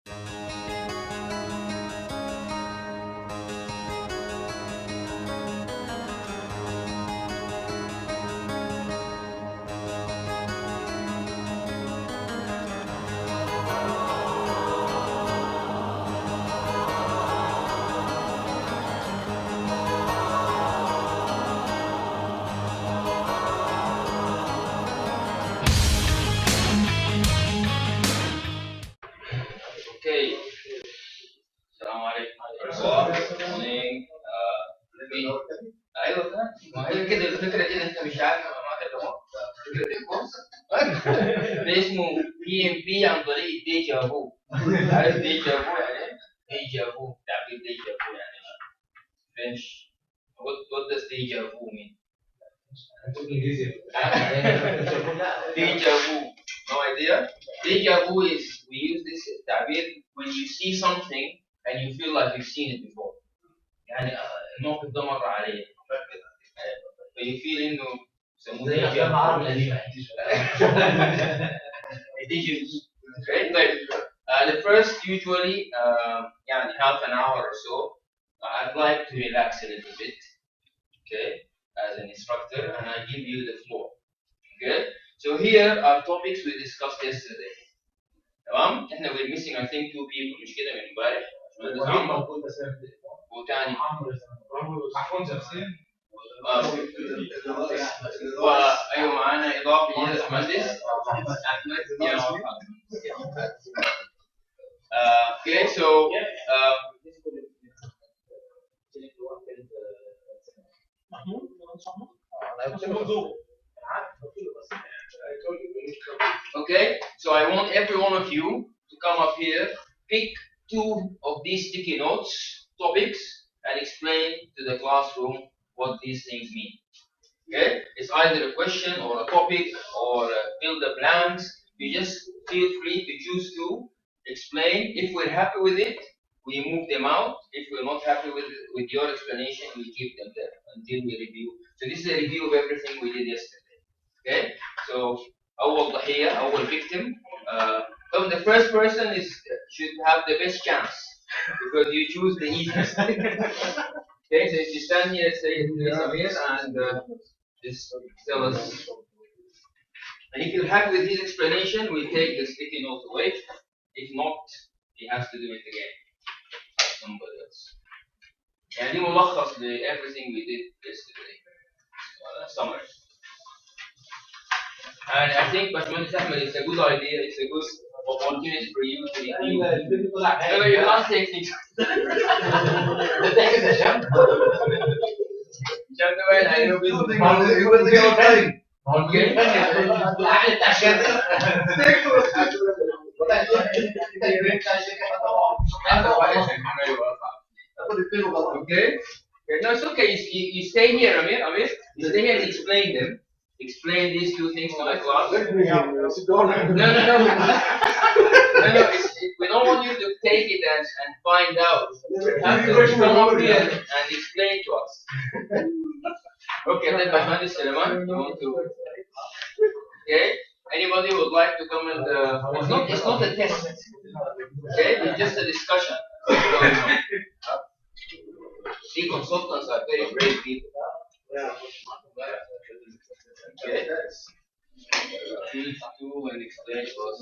Okay. السلام عليكم. morning. ايوه ما هي كده الفكره دي انت مش عارف ما كده فكره الكورس ده اسمه بي ام بي عن طريق ديجا فو. عارف ديجا فو يعني ايه؟ ديجا فو تعبير ديجا فو يعني فرنش. what does deja vu mean? Deja vu. No idea? Deja vu is we use this تعبير when you see something and you feel like you've seen it before. يعني الموقف ده مر عليه. You feel انه يسموه deja vu. Okay, طيب. The first usually يعني half an hour or so I'd like to relax a little bit. Okay, as an instructor, and I give you the floor. Okay, so here are topics we discussed yesterday. تمام؟ احنا we're missing I think two people مش كده من امبارح. وتاني وايوه معانا اضافي مهندس احمد يا okay, so okay, so I want every one of you to come up here, pick two of these sticky notes, topics, and explain to the classroom what these things mean. Okay, it's either a question or a topic or fill the blanks. You just feel free to choose to explain. If we're happy with it, we move them out. If we're not happy with your explanation, we keep them there until we review. So this is a review of everything we did yesterday. Okay, so أول ضحية, أول victim. So the first person should have the best chance because you choose the easiest. Okay, so if you stand here, say Samir, and just tell us. And if you're happy with his explanation, we take the sticky note away. If not, he has to do it again. Somebody else. يعني دي ملخص ل everything we did yesterday. Summary. And I think Bashmani Ahmed, it's a good idea. It's a good opportunity for you to review. No, you can't take things. Okay. No, it's okay. You stay here, Amir. You stay here and explain them. Explain these two things to the class. No. We don't want you to take it and find out. You have to come up here and explain to us. Okay, then Bahmadi Suleiman, you want to? Okay. Anybody would like to come and? It's not a test. Okay, it's just a discussion. See, consultants are very brave people. Okay. Choose two and explain to us.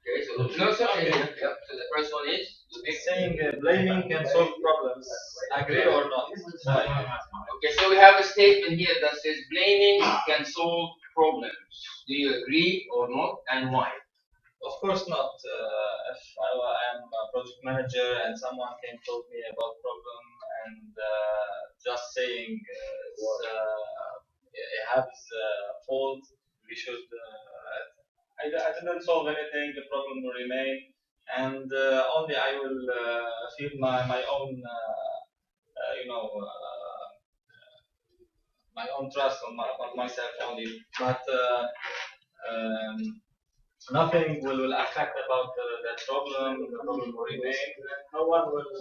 Okay, so so the first one is saying blaming can solve problems. Agree or not? Okay, so we have a statement here that says blaming can solve problems. Do you agree or not, and why? Of course not. If I am a project manager and someone can told me about problem and just saying it has fault, we should. I didn't solve anything. The problem will remain, and only I will feel my own, my own trust on myself only. But nothing will affect about that problem. The problem will remain. No one will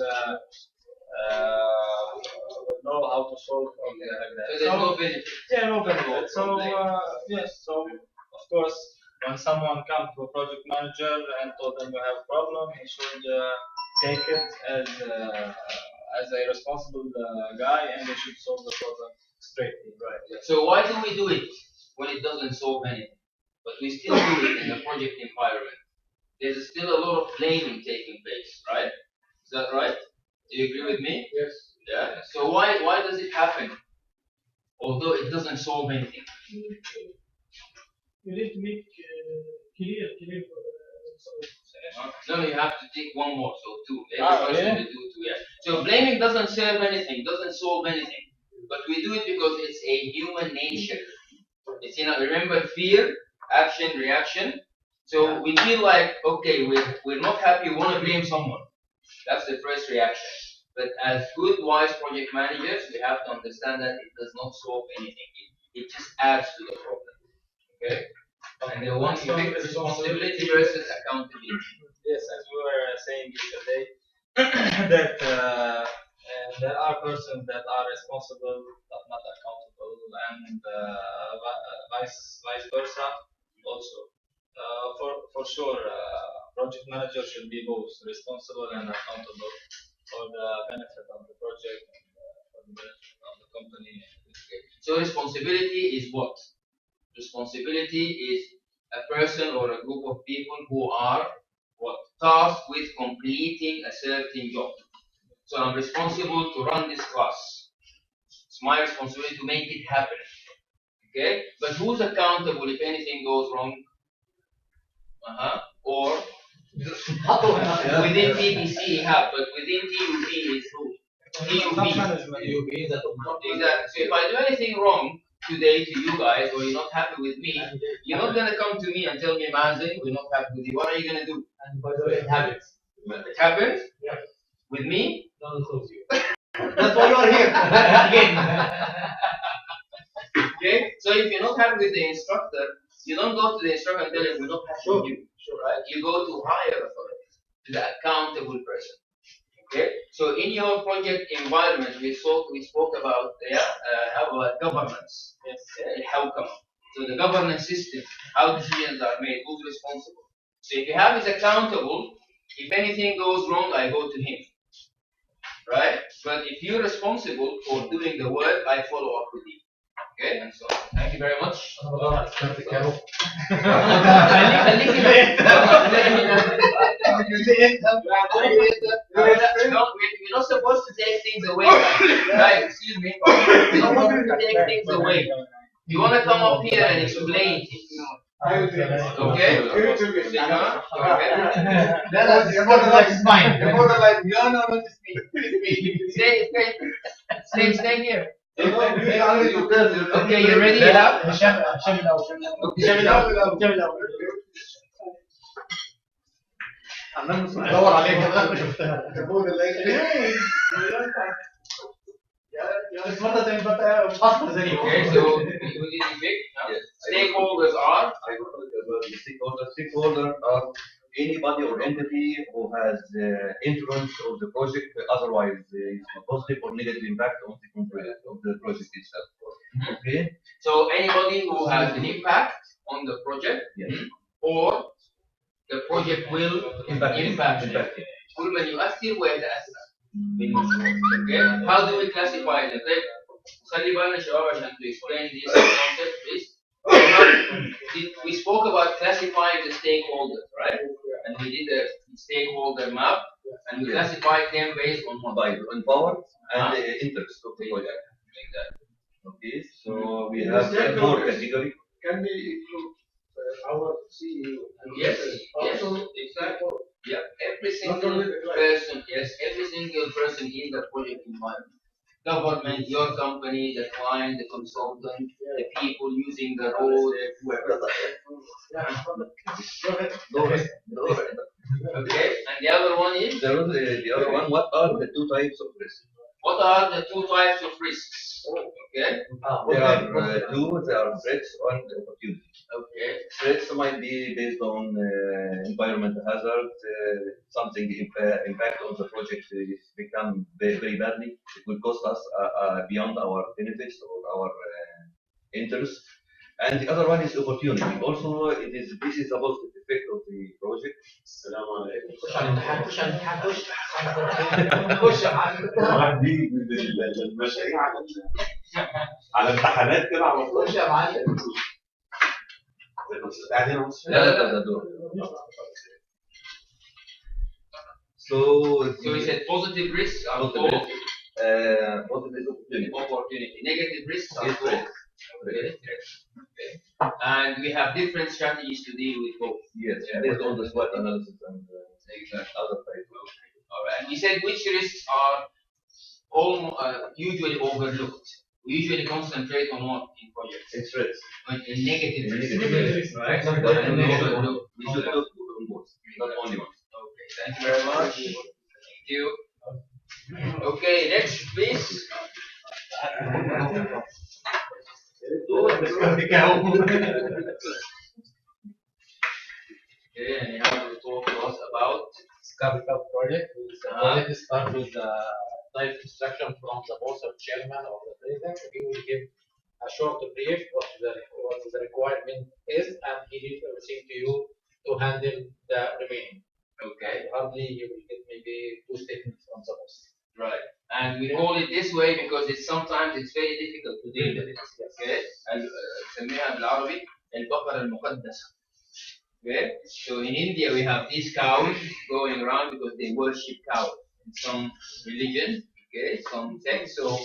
will know how to solve something like that. So there's no benefit. Yeah, no benefit. So yes, so of course, when someone comes to a project manager and told them you have a problem, he should take it as a responsible guy, and they should solve the problem straight. Right. So why do we do it when it doesn't solve anything, but we still do it in the project environment? There's still a lot of blaming taking place, right? Is that right? Do you agree with me? Yes. Yeah. So why does it happen? Although it doesn't solve anything. You need to make clear. No, you have to take one more, so two. Every Ah, person yeah. will do two, yeah. So blaming doesn't serve anything, doesn't solve anything. But we do it because it's a human nature. It's remember fear, action, reaction. So we feel like, okay, we're not happy, we want to blame someone. That's the first reaction. But as good, wise project managers, we have to understand that it does not solve anything. It just adds to the problem. Okay? And the one thing, responsibility versus accountability. Yes, as we were saying yesterday, that there are persons that are responsible but not accountable, and vice versa also. For sure, project manager should be both responsible and accountable for the benefit of the project and for the benefit of the company. So responsibility is what? Responsibility is a person or a group of people who are what? Tasked with completing a certain job. So I'm responsible to run this class. It's my responsibility to make it happen. Okay? But who's accountable if anything goes wrong? Or within PPC you have, but within TUB is who? TUB. Exactly. So if I do anything wrong today to you guys, or you're not happy with me, you're not gonna come to me and tell me, Manzi, we're not happy with you. What are you gonna do? And by the way, it happens. It happens? Yeah. With me? No one calls you. That's why you are here. Again. Okay? So if you're not happy with the instructor, you don't go to the instructor and tell him we're not happy with you. Right? You go to higher authority, to the accountable person. Okay? So in your project environment, we spoke about how about governance. Yes. How come? So the governance system, how decisions are made, who's responsible. So if you have is accountable, if anything goes wrong, I go to him. Right? But if you're responsible for doing the work, I follow up with you. Okay? And so thank you very much. We're not supposed to take things away. Right? Excuse me. We're not supposed to take things away. You want to come up here and explain things. Okay? Your borderline is mine. Your borderline, no, just me. Stay here. Okay, you ready? Yeah? بدور عليك ما شفتها Okay, so we did big. Stakeholders are? Stakeholders are anybody or entity who has influence of the project, otherwise positive or negative impact on the project itself. Okay. So anybody who has an impact on the project, yes. Or the project will impact. كل من يؤثر ويتأثر. Okay. How do we classify them? خلي بالنا شباب عشان to explain this concept, please. We spoke about classifying the stakeholders, right? And we did a stakeholder map, and we classified them based on what? On power and the interest of the project. Exactly. Okay, so we have four categories. Can we include our CEO? Yes, exactly. Yeah, every single person, every single person in the project environment. Government, your company, the client, the consultant, the people using the road, whoever. Okay, and the other one is? The other one, what are the two types of risks? What are the two types of risks? Okay. There are two. There are threats and opportunities. Okay. Threats might be based on environmental hazard, something impact on the project is become very badly. It will cost us beyond our benefits or our interest. And the other one is opportunity. Also, this is a positive effect of the project. السلام عليكم. واحد بيجي من المشاريع على امتحانات كده على طول. لا لا لا. So we said positive risks are positive, positive opportunity. opportunity. Negative risks are Yes, threats. Okay. And we have different strategies to deal with both. Yes, based on the SWOT analysis and other types. All right. And we said which risks are usually overlooked. We usually concentrate on what in projects? It's threats. On negative risks. Right? But we should look on both, not only one. Okay. Thank you very much. Thank you. Okay. Next, please. Okay, and you have to talk to us about capital project. The project starts with the type instruction from the boss or chairman or the president. He will give a short brief what the requirement is, and he leaves everything to you to handle the remaining. okay. Hardly you will get maybe 2 statements from the boss. Right. And we call it this way because sometimes it's very difficult to deal with it. Okay. نسميها بالعربي البقرة المقدسة. Okay. So in India we have these cows going around because they worship cows in some religion. Okay. Some sect. So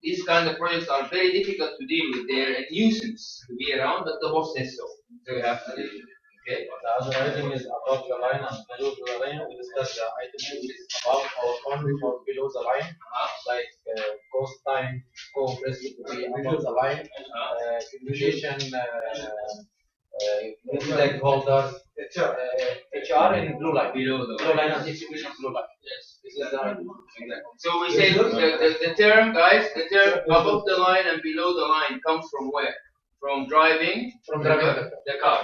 these kind of projects are very difficult to deal with. They're a nuisance to be around, but the boss says so. So we have to deal with it. Okay. The other item is above the line and below the line. We discuss the item which is above or on or below the line, like cost time, co-risk to be above the line, communication, stakeholders, HR in blue line, Below the blue line and execution blue line. Yes. This is the item. Exactly. So we say the term, guys, the term above the line and below the line comes from where? From driving the car.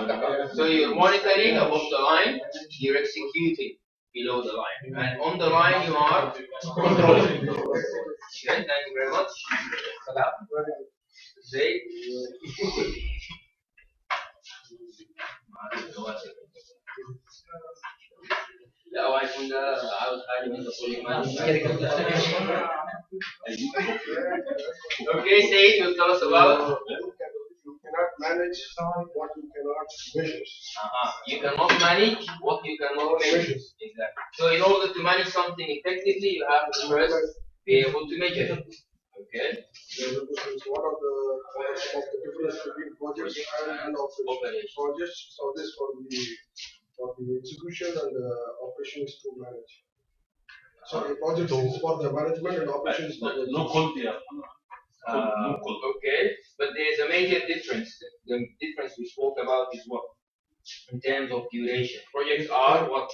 So you're monitoring above the line, you're executing below the line. And on the line you are controlling. Okay, thank you very much. Say. لا وهيكون ده عاوز حاجه من Okay, say it. You'll tell us about. You cannot manage what you cannot measure. You cannot manage what you cannot measure. Exactly. So in order to manage something effectively, you have to first be able to measure it. Okay. One of the difference between projects and operations. Projects, so this for the execution and the operations to manage. So the project is for the management and operations for the Okay, but there's a major difference. The difference we spoke about is what? In terms of duration. Projects are what?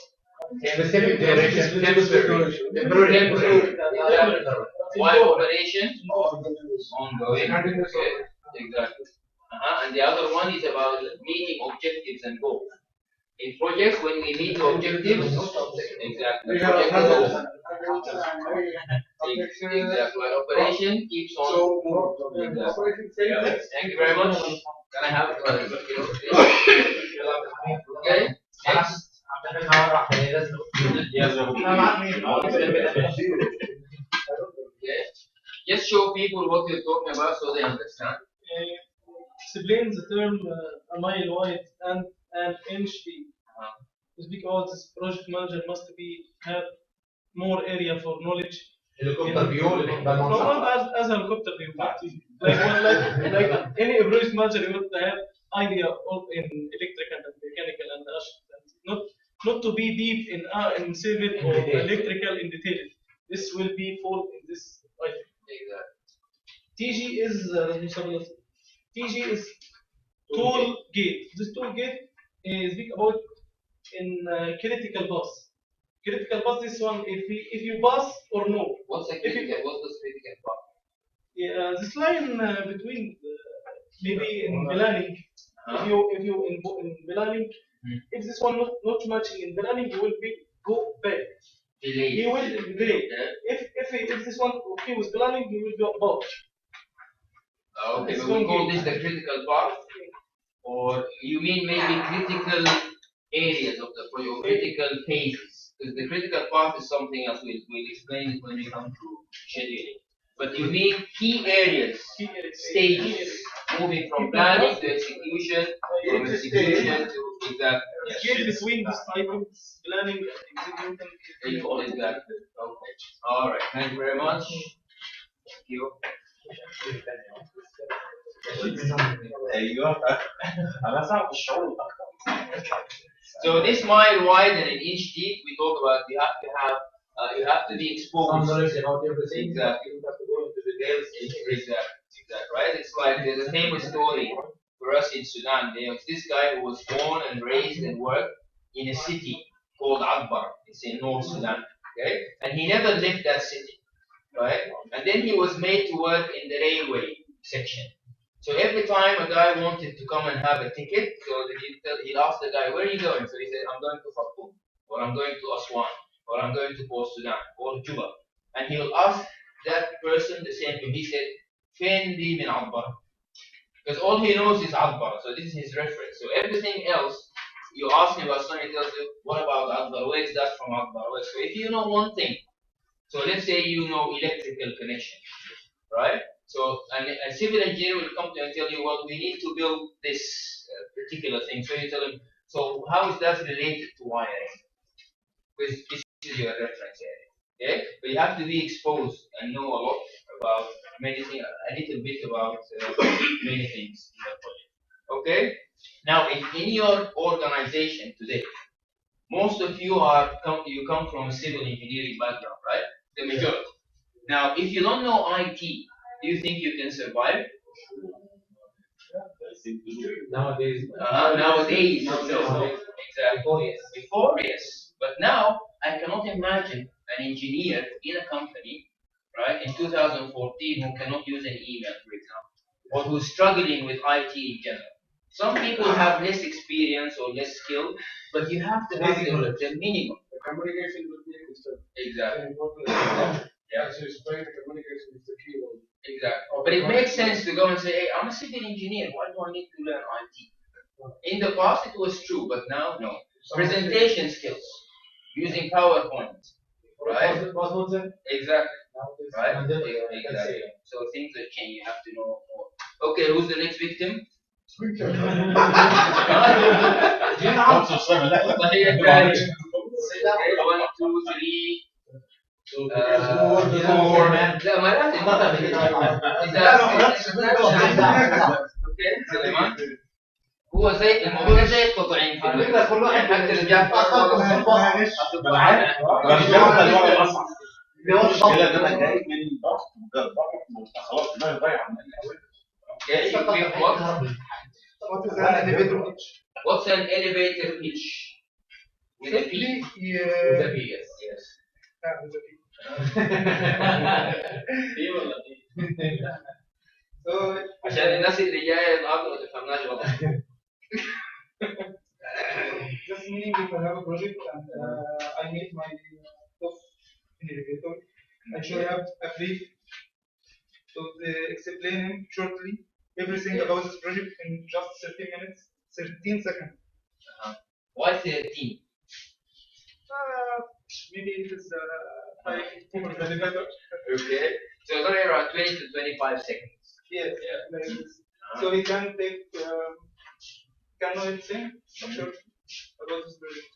Specific duration. Temporary. While operation ongoing. Okay, exactly. And the other one is about meeting objectives and goals. In projects, when we meet the objectives, exactly. Exactly. Operation keeps on. Exactly. Thank you very much. Can I have okay? Next. Okay. Just show people what you're talking about so they understand. Explain the term a mile wide and an inch deep. It's because this project manager must have more area for knowledge. Helicopter view. Not as a helicopter view. Like any project manager, you would have idea of in electrical and mechanical and not to be deep in civil or electrical in detail. This will be for in this item. TG is tool gate. This tool gate is big about in critical path. Critical path. This one, if you pass or no. What's the critical? What's the critical part? Yeah, this line between maybe in planning, if you in planning, if this one not matching in planning, you will be go back. Delay. He will delay. If this one okay with planning, he will go above. Okay, but we call this the critical path, or you mean maybe critical areas of the project, or critical phases? Because the critical path is something else. We'll explain it when we come to scheduling. But you mean key areas, stages, moving from planning to execution, from execution to exactly. Here between this type of planning and execution. Exactly. Okay. All right. Thank you very much. Thank you. So this mile wide and an inch deep, we talk about you have to have you have to be exposed. Some knowledge about everything. Exactly. You have to go into details. Exactly. Right? It's like there's a famous story for us in Sudan. There was this guy who was born and raised and worked in a city called Akbar. It's in North Sudan. Okay? And he never left that city. Right? And then he was made to work in the railway section. So every time a guy wanted to come and have a ticket, so he'd ask the guy, where are you going? So he said, I'm going to Khartoum, or I'm going to Aswan, or I'm going to Port Sudan, or Juba. And he'll ask that person the same thing. He said, Fen li min Akbar. Because all he knows is Akbar, so this is his reference. So everything else, you ask him about something, he tells you, what about Akbar? Where is that from Akbar? So if you know one thing, so let's say you know electrical connection, right? So a civil engineer will come to you and tell you, well, we need to build this particular thing. So you tell him, so how is that related to wiring? Because this is your reference area. Okay? But you have to be exposed and know a lot about many things, a little bit about many things in the project. Okay? Now, in your organization today, most of you you come from a civil engineering background, right? The majority. Now, if you don't know IT, do you think you can survive? Nowadays. Nowadays, no. Exactly. Before, yes. But now, I cannot imagine an engineer in a company, right, in 2014 who cannot use an email, for example, or who's struggling with IT in general. Some people have less experience or less skill, but you have to have the minimum. The communication will be Exactly. Yeah, so explain the communication is the key one. Exactly. But it makes sense to go and say, hey, I'm a civil engineer. Why do I need to learn IT? In the past, it was true, but now, no. Presentation skills, using PowerPoint, right? Exactly. Right? Exactly. So things have changed. You have to know more. Okay, who's the next victim? Okay, 1, 2, 3. 4 لا ما لازم اوكي سليمان هو زي الموضوع زي التطعيم على فكره كل واحد حتى اللي جاب المشكله ان انا جاي من ضغط خلاص دماغي ضايعه من What's an elevator pitch? With a P? With a P, yes. with a P. عشان الناس اللي جايه النهارده ما تفهمناش غلط. Just meaning if I have a project and I need my top elevator, I should have a brief to explain him shortly everything about this project in just 13 minutes, 13 seconds. Why 13? Maybe it is high for the elevator. Okay. So it's only around 20 to 25 seconds. Yes. Yeah. Like this. So he can take can know anything short about this project.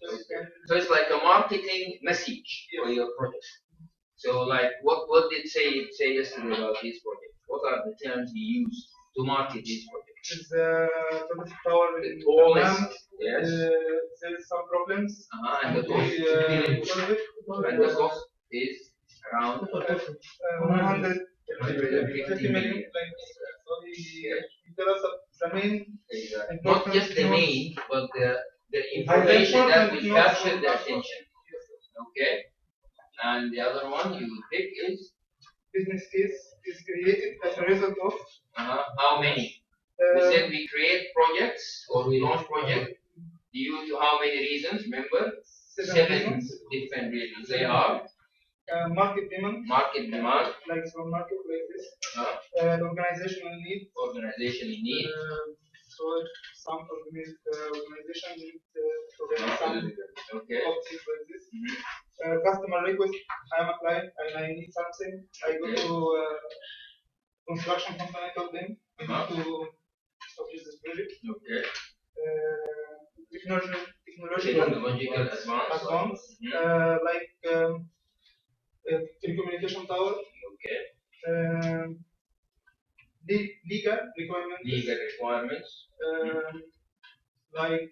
So it's like a marketing message for your project. So like what did say yesterday about this project? What are the terms you use to market this project? It's total power The tallest, yes. There is some problems. And the cost and the cost is around 150 million. So he tell us the main. Exactly. Not just the main, but the information that will capture the attention. Okay. And the other one you will pick is business case is created as a result of How many? We said we create projects or we launch projects due to how many reasons? Remember? Seven different reasons. They are market demand, like from marketplaces, organizational need, so some organization need to get some policies like this. Customer request, I am a client and I need something. I go to construction company, told them I need to establish this project. Technological advance, like telecommunication tower. Legal requirements. Like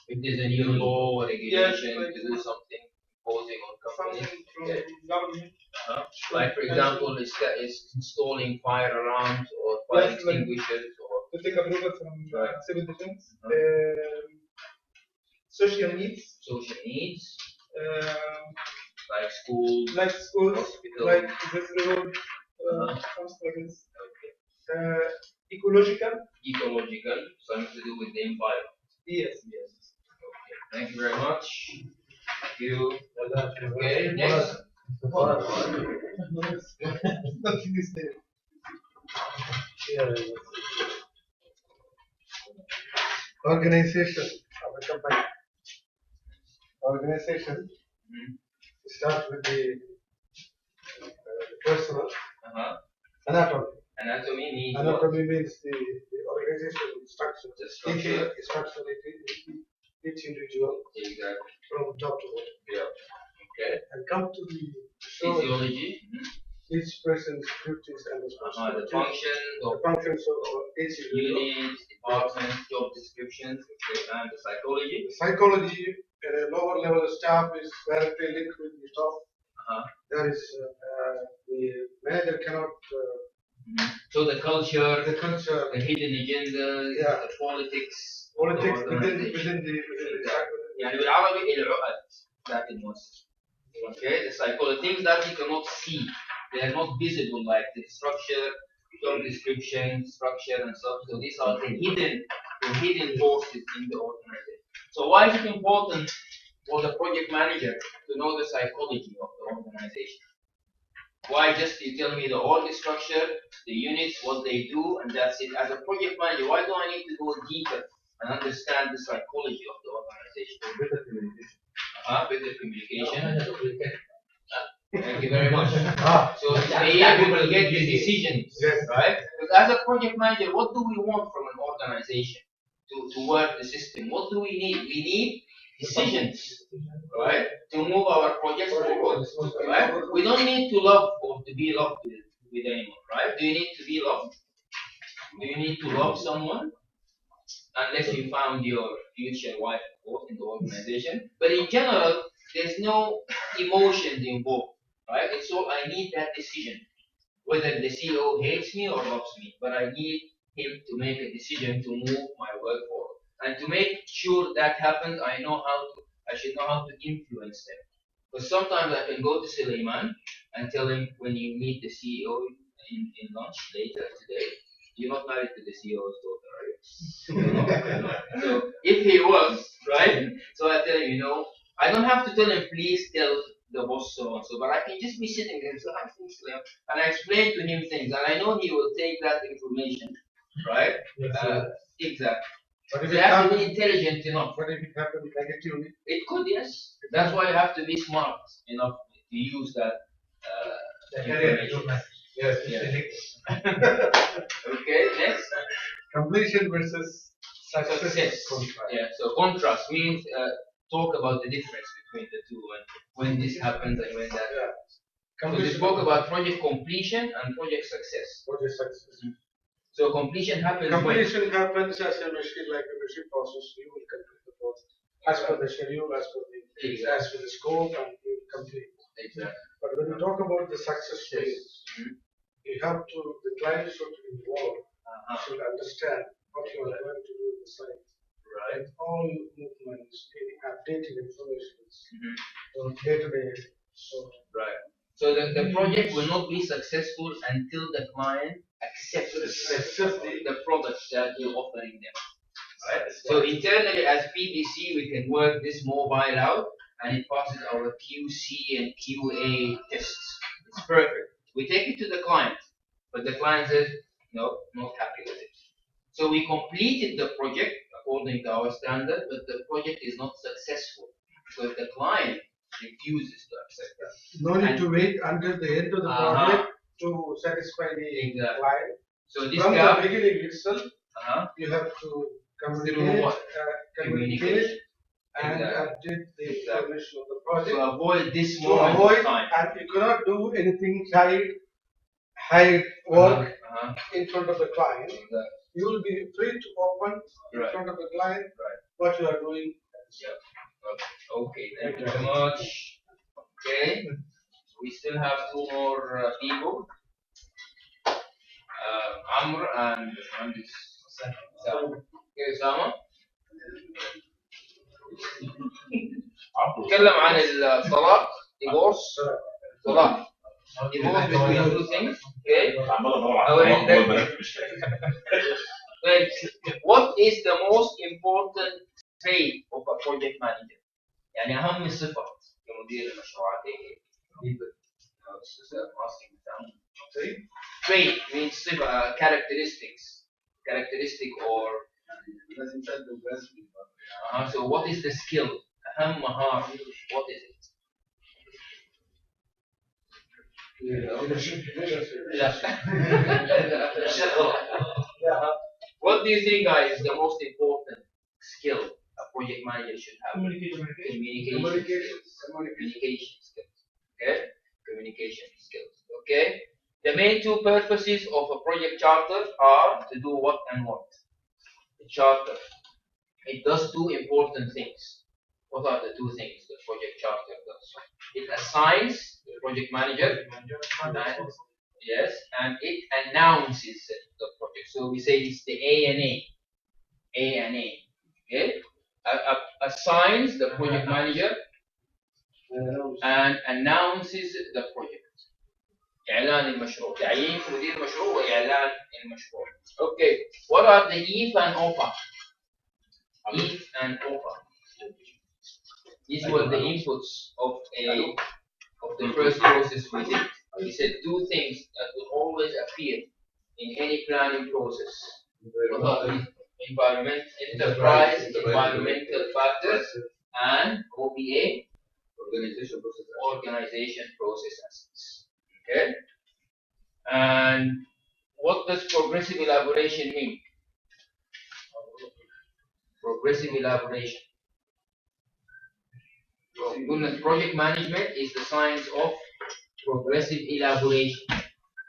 if there's a new law or regulation to do something imposing on companies. Something from government. Like for example, is installing fire alarms or fire extinguishers or to take approval from civil defense. Social needs. Like schools, hospitals, like this road, something like this. Ecological, something to do with the environment. Yes. Okay. Thank you very much. Thank you. Okay, next. Nothing is there. Organization of a company. Organization start with the personal anatomy. Anatomy means Anatomy means the organization structure. The structure. Structure each individual. Exactly. From top to bottom. Yeah. Okay. And come to the physiology. Each person's duties and responsibilities. The functions of each individual. units, departments, job descriptions, and the psychology. The psychology at a lower level staff is directly linked with the top. There is the manager cannot. So the culture, the hidden agenda, the politics within the يعني بالعربي العقد ذات المؤسسة. Okay, the psychology things that you cannot see, they are not visible like the structure, job description, structure and stuff. So these are the hidden forces in the organization. So why is it important for the project manager to know the psychology of the organization? Why just you tell me the org structure, the units, what they do, and that's it? As a project manager, why do I need to go deeper and understand the psychology of the organization? Better communication. Thank you very much. So to be able to get the decisions, right? Because as a project manager, what do we want from an organization to work the system? What do we need? We need decisions, right? To move our projects forward, right? We don't need to love or to be loved with anyone, right? Do you need to be loved? Do you need to love someone? Unless you found your future wife in the organization. But in general, there's no emotions involved, right? It's all I need that decision. Whether the CEO hates me or loves me, but I need him to make a decision to move my work forward. And to make sure that happens, I should know how to influence them. Because sometimes I can go to Suleiman and tell him, when you meet the CEO in lunch later today, you're not married to the CEO's daughter, are you? So if he was, right? So I tell him, I don't have to tell him, please tell the boss so and so, but I can just be sitting there, so I think Suleiman, and I explain to him things, and I know he will take that information, right? Exactly. But if you have to be intelligent enough. What if it happens negatively? It could, yes. That's why you have to be smart enough to use that information. Yes. Okay, next. Completion versus success. Yeah, so contrast means talk about the difference between the two and when this happens and when that happens. So we spoke about project completion and project success. So completion happens happens as a machine, like a machine process. You will complete the process as per the schedule, as per the scope, and you will complete. Exactly. But when you talk about the success phase, you have to, the client should involve, should understand what you are going to do in the site. Right. All movements, updating information on day-to-day. So right. So the project will not be successful until the client accepts the product that you're offering them. Right? So internally as PBC, we can work this mobile out and it passes our QC and QA tests. It's perfect. We take it to the client, but the client says, no, not happy with it. So we completed the project according to our standard, but the project is not successful because the client refuses to accept that. No need to wait until the end of the project to satisfy the client. So this From gap, the beginning itself, you have to communicate and update the information of the project. to avoid this To moment avoid, of time. and you cannot do anything hide work in front of the client. You will be free to open in front of the client what you are doing. Okay, thank you very much. Okay, we still have two more people. Amr and Okay, Osama. نتكلم عن الطلاق divorce طلاق divorce between two things. Okay. What is the most important trait of a project manager؟ يعني أهم صفة كمدير المشروعات trait means صفة characteristic or so what is the skill؟ أهم مهارة what is it؟ What do you think, guys, is the most important skill a project manager should have? Communication skills. Okay? Communication skills. Okay? The main two purposes of a project charter are to do what and what? The charter. It does two important things. What are the two things the project charter does? It assigns the project manager, and it announces the project. So we say it's the A&A. Okay? Assigns the project manager and announces the project. إعلان المشروع. تعيين مدير مشروع وإعلان المشروع. Okay. What are the if and OPA? If and OPA. These were the inputs of the first process we did. We said two things that will always appear in any planning process. Environmental factors, and OPA, organization process assets. Okay? And what does progressive elaboration mean? Progressive elaboration. Project management is the science of progressive elaboration.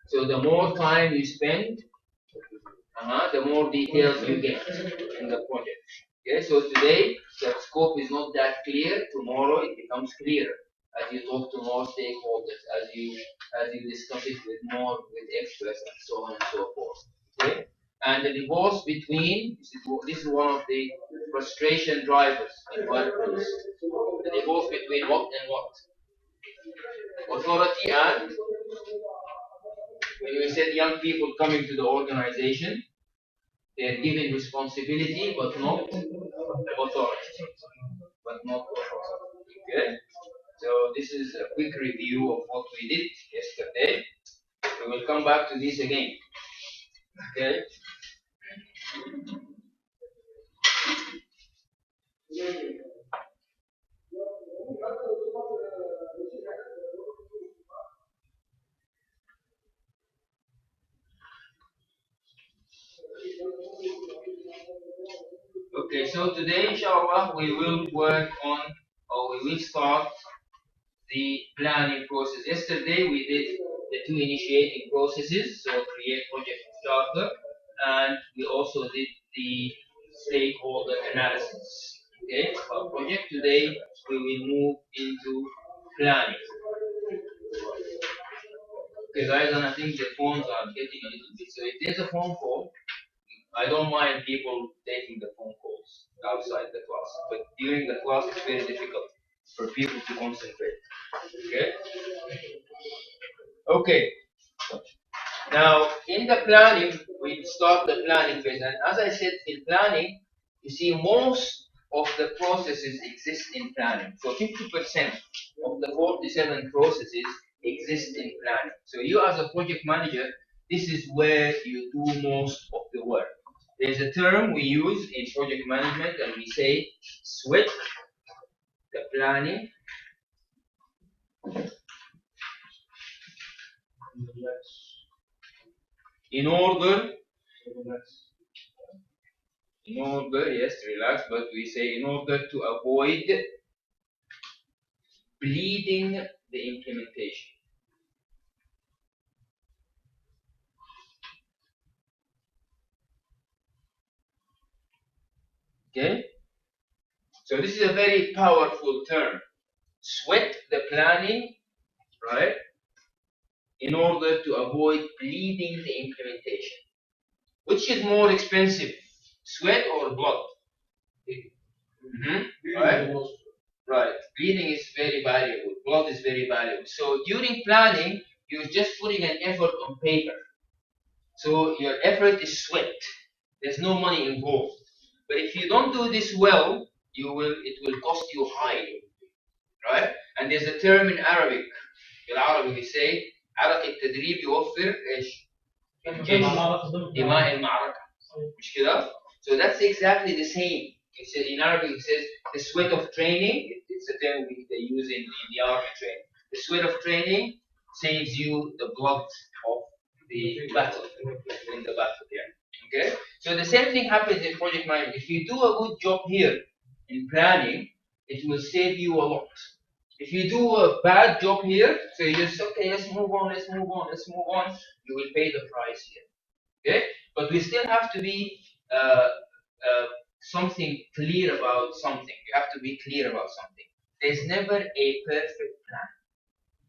So the more time you spend, the more details you get in the project. Okay, so today the scope is not that clear. Tomorrow it becomes clearer as you talk to more stakeholders, as you discuss it with experts and so on and so forth. Okay, and the divorce between this is one of the frustration drivers in workplace. The divorce between what and what? Authority and when we said young people coming to the organization, they are given responsibility but not authority. Okay? So this is a quick review of what we did yesterday. We will come back to this again. Okay? Okay, so today, inshallah, we will work on, or we will start the planning process. Yesterday, we did the two initiating processes, so create project charter, and we also did the stakeholder analysis. Okay, for project today, we will move into planning. Okay, guys, and I think the phones are getting a little bit. So if there's a phone call, I don't mind people taking the phone calls outside the class, but during the class it's very difficult for people to concentrate. Okay? Okay. Now, in the planning, we start the planning phase. And as I said, in planning, you see most of the processes exist in planning. So 50% of the 47 processes exist in planning. So you as a project manager, this is where you do most of the work. There's a term we use in project management and we say sweat the planning in order, yes, relax, but we say in order to avoid bleeding the implementation. Okay? So this is a very powerful term. Sweat the planning, right? In order to avoid bleeding the implementation. Which is more expensive, sweat or blood? Right? Right. Bleeding is very valuable. Blood is very valuable. So during planning, you're just putting an effort on paper. So your effort is sweat. There's no money involved. But if you don't do this well, it will cost you high. Right? And there's a term in Arabic. بالعربي we say عرق التدريب يوفر ايش؟ دماء المعركة. مش كده؟ So that's exactly the same. It says in Arabic it says the sweat of training. It's a term they use in the army training. The sweat of training saves you the blood of the battle in the battle there. Okay? So the same thing happens in project management. If you do a good job here in planning, it will save you a lot. If you do a bad job here, so you just okay, let's move on, you will pay the price here. Okay? But we still have to be something clear about something. You have to be clear about something. There's never a perfect plan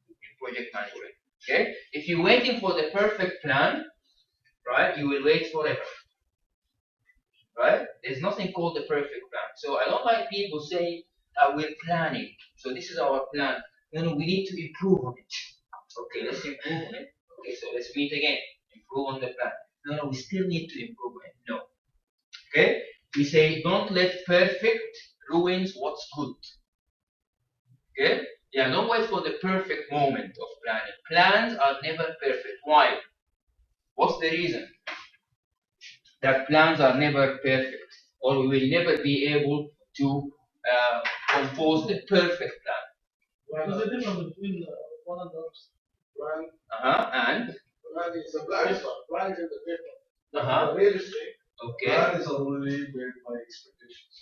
in project management. Okay? If you're waiting for the perfect plan, right, you will wait forever. Right? There's nothing called the perfect plan. So I don't like people say we're planning. So this is our plan. No, we need to improve on it. Okay, let's improve on it. Okay, so let's meet again. Improve on the plan. No, we still need to improve on it. No. Okay? We say don't let perfect ruins what's good. Okay? Yeah, don't wait for the perfect moment of planning. Plans are never perfect. Why? What's the reason? That plans are never perfect, or we will never be able to compose the perfect plan. There's a difference between one and the other. Plan, And? plan is a blind spot. Plan is in the paper. The real estate. Okay. Plan is already made by expectations.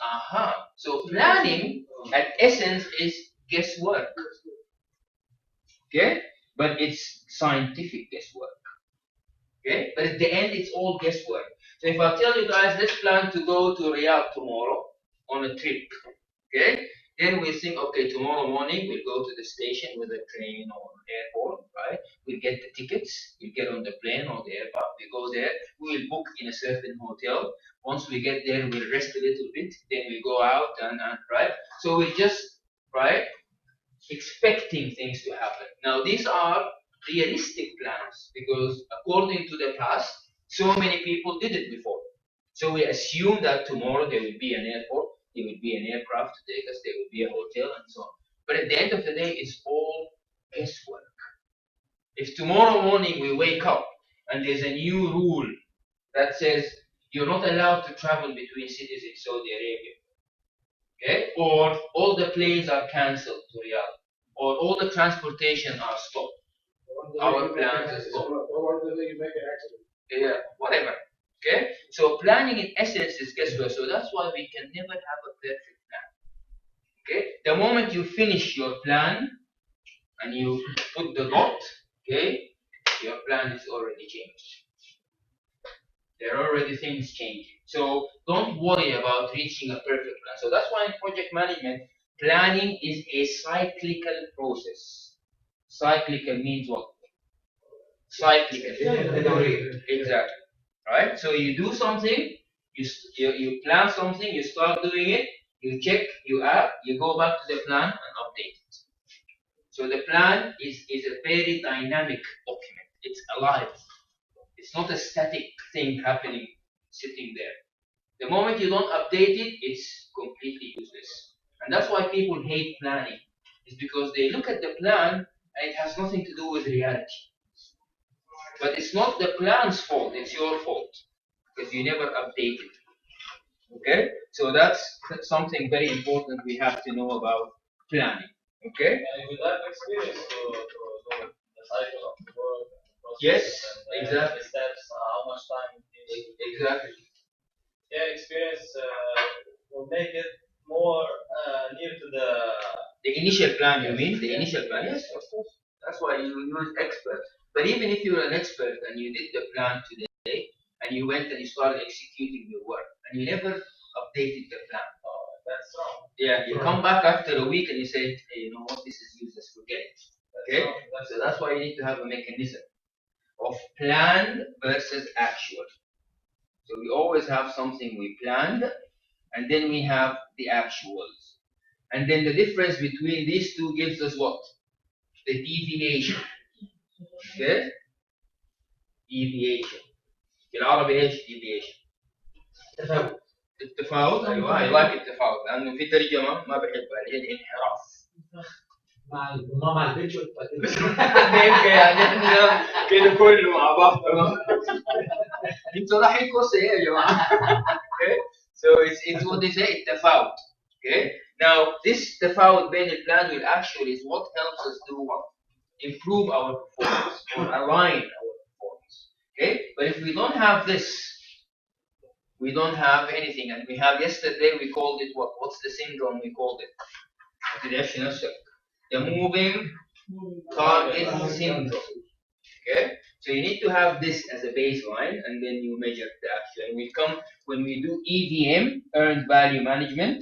So planning, at essence, is guesswork. Okay, but it's scientific guesswork. Okay, but at the end, it's all guesswork. So if I tell you guys, let's plan to go to Riyadh tomorrow on a trip, okay? Then we think, okay, tomorrow morning we'll go to the station with a train or airport, right? We'll get the tickets, we'll get on the plane or the airport, we go there, we will book in a certain hotel. Once we get there, we'll rest a little bit, then we go out and right? So we just, right, expecting things to happen. Now these are realistic plans because according to the past, so many people did it before. So we assume that tomorrow there will be an airport, there will be an aircraft to take us, there will be a hotel and so on. But at the end of the day, it's all guesswork. If tomorrow morning we wake up and there's a new rule that says you're not allowed to travel between cities in Saudi Arabia, okay? Or all the planes are cancelled to Riyadh, or all the transportation are stopped. Our plans are stopped. Yeah, whatever. Okay? So planning in essence is guesswork. So that's why we can never have a perfect plan. Okay? The moment you finish your plan and you put the dot, okay, your plan is already changed. There are already things changing. So don't worry about reaching a perfect plan. So that's why in project management, planning is a cyclical process. Cyclical means what? Cyclical. Exactly. Right? So you do something, you plan something, you start doing it, you check, you add, you go back to the plan and update it. So the plan is a very dynamic document. It's alive. It's not a static thing happening, sitting there. The moment you don't update it, it's completely useless. And that's why people hate planning. It's because they look at the plan and it has nothing to do with reality. But it's not the plan's fault, it's your fault. Because you never update it. Okay? So that's something very important we have to know about planning. Okay? And with that experience to know the cycle of the work, and the process, Yes, and exactly. the steps, how much time it takes. Exactly. Yeah, experience will make it more near to The initial plan, you Yes. mean? The Yeah. initial plan? Yes, of course. That's why you use experts. But even if you're an expert and you did the plan today and you went and you started executing your work and you never updated the plan. That's wrong. Yeah, you come back after a week and you say, hey, you know what, this is useless, forget it. Okay? So that's why you need to have a mechanism of planned versus actual. So we always have something we planned and then we have the actuals. And then the difference between these two gives us what? The deviation. Okay? deviation. بالعربي ايش deviation؟ تفاوت. التفاوت ايوه I like التفاوت لانه في ترجمه ما بحبها اللي هي الانحراف. مع البنش يمكن يعني احنا كده كله مع بعض تمام. انتوا رايحين كورس ايه يا جماعه؟ Okay? So it's what they say التفاوت. Okay? Now this تفاوت بين البلان والactual is what helps us do what? Improve our performance or align our performance. Okay? But if we don't have this, we don't have anything. And we have yesterday we called it what? What's the syndrome we called it? The moving target syndrome. Okay? So you need to have this as a baseline and then you measure the actual. And we come when we do EVM, earned value management,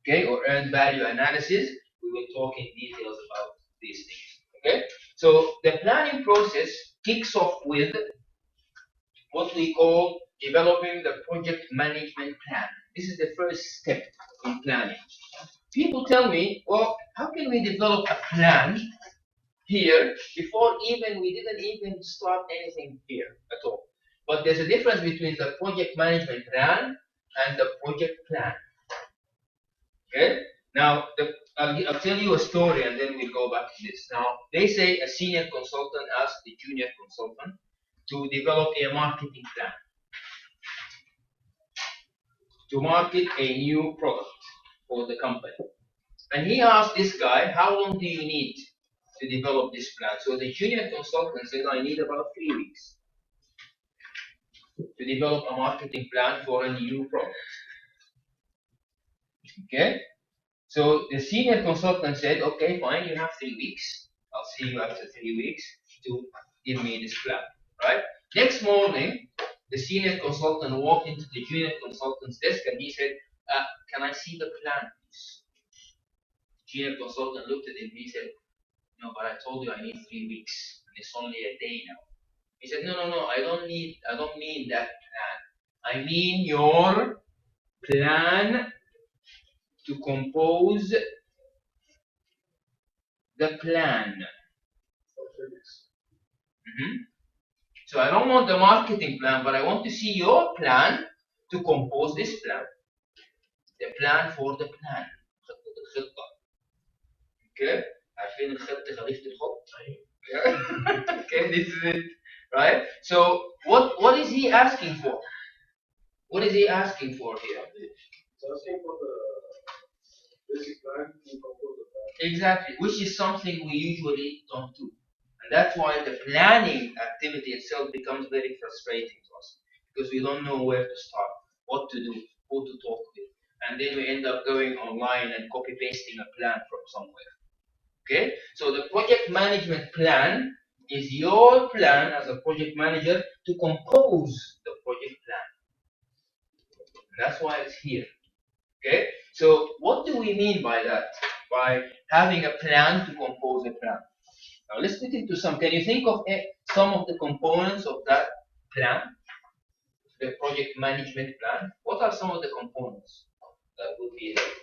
okay, or earned value analysis, we will talk in details about these things. Okay? So the planning process kicks off with what we call developing the project management plan. This is the first step in planning. People tell me, well, how can we develop a plan here before we didn't even start anything here at all? But there's a difference between the project management plan and the project plan. Okay? Now, I'll tell you a story and then we'll go back to this. Now, they say a senior consultant asked the junior consultant to develop a marketing plan to market a new product for the company. And he asked this guy, how long do you need to develop this plan? So the junior consultant said, I need about 3 weeks to develop a marketing plan for a new product. Okay? So the senior consultant said, okay, fine, you have 3 weeks. I'll see you after 3 weeks to give me this plan, right? Next morning, the senior consultant walked into the junior consultant's desk and he said, can I see the plan, please? Junior consultant looked at him, he said, no, but I told you I need 3 weeks, and it's only a day now. He said, no, I don't mean that plan. I mean your plan to compose the plan. So I don't want the marketing plan, but I want to see your plan to compose this plan. The plan for the plan. Okay? عارفين الخط خليفة الخط؟ Okay, this is it. Right? So what is he asking for? What is he asking for here? It's asking for the basic plan to compose the plan. Exactly, which is something we usually don't do. And that's why the planning activity itself becomes very frustrating to us. Because we don't know where to start, what to do, who to talk with. And then we end up going online and copy pasting a plan from somewhere. Okay? So the project management plan is your plan as a project manager to compose the project plan. And that's why it's here. Okay? So what do we mean by that? By having a plan to compose a plan. Now let's get into some. Can you think of some of the components of that plan? The project management plan. What are some of the components that would be there?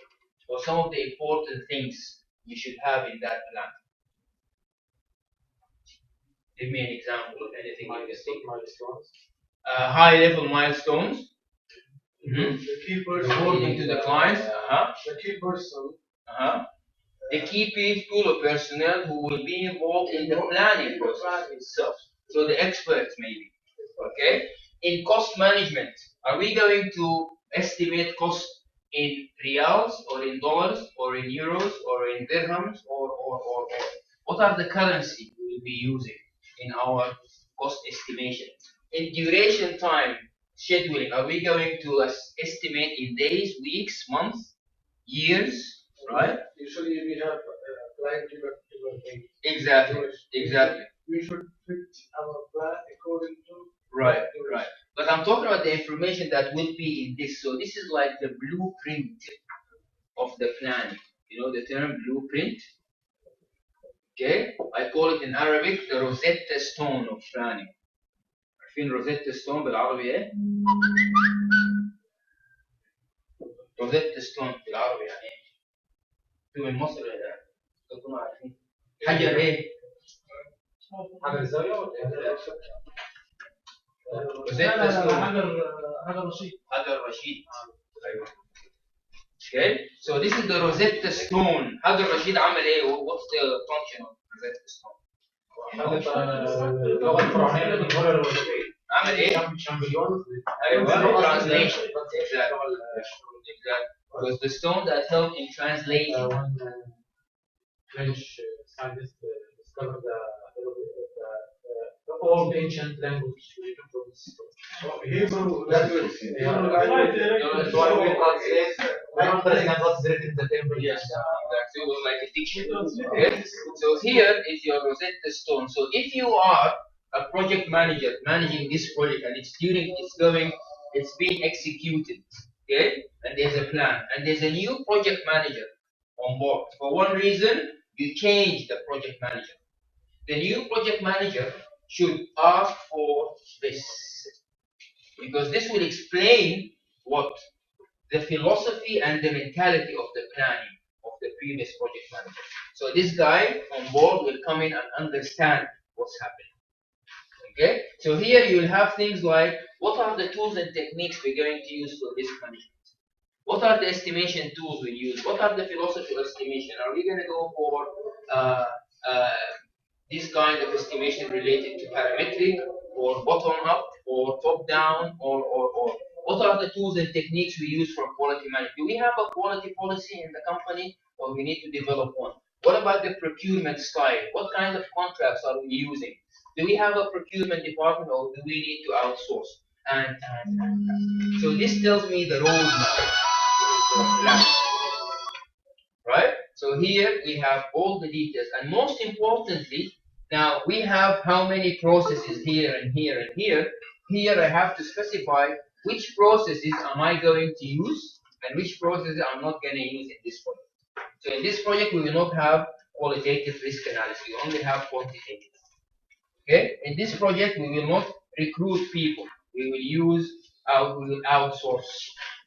Or some of the important things you should have in that plan? Give me an example of anything you can think. Milestones. High-level milestones. The key person. Reporting to the clients. The key person. The key people or personnel who will be involved in the planning process itself. So the experts maybe. Okay. In cost management, are we going to estimate cost in reals or in dollars or in euros or in dirhams or what are the currency we will be using in our cost estimation? In duration time scheduling, are we going to estimate in days, weeks, months, years, right? Usually we have client given thing. Exactly, exactly. We should fit our plan according to. Right, right. But I'm talking about the information that will be in this. So this is like the blueprint of the plan. You know the term blueprint? Okay? I call it in Arabic the Rosetta Stone of planning. عارفين Rosetta Stone بالعربي ايه؟ Rosetta Stone بالعربي يعني ايه؟ انتوا من مصر تكونوا عارفين. حجر ايه؟ حجر الزاوية ولا ايه؟ Rosetta Stone. هذا رشيد. حجر رشيد. ايوه. Okay, so this is the Rosetta Stone. حجر رشيد عمل ايه؟ What's the function of Rosetta Stone? اللغة الفرعونية باللغة الوظيفية. عمل ايه؟ شامبليون. ايوه translation. Exactly. Was the stone that helped in translating. French scientists discovered the old ancient language from the stone. Hebrew language. That's why we translate. I don't understand what's written in the temple. Yes, it was like a dictionary. Okay? So here is your Rosetta Stone. So if you are a project manager managing this project and it's being executed, okay, and there's a plan, and there's a new project manager on board. For one reason, you change the project manager. The new project manager should ask for this, because this will explain what the philosophy and the mentality of the planning of the previous project manager. So this guy on board will come in and understand what's happening. Okay, so here you will have things like what are the tools and techniques we're going to use for risk management? What are the estimation tools we use? What are the philosophy of estimation? Are we going to go for this kind of estimation related to parametric or bottom up or top down or what are the tools and techniques we use for quality management? Do we have a quality policy in the company or we need to develop one? What about the procurement style? What kind of contracts are we using? Do we have a procurement department or do we need to outsource? And so this tells me the roadmap. Right? So here we have all the details, and most importantly, now we have how many processes here and here and here. Here I have to specify which processes am I going to use and which processes I'm not going to use in this project. So in this project we will not have qualitative risk analysis, we only have quantitative. Okay? In this project we will not recruit people, we will outsource.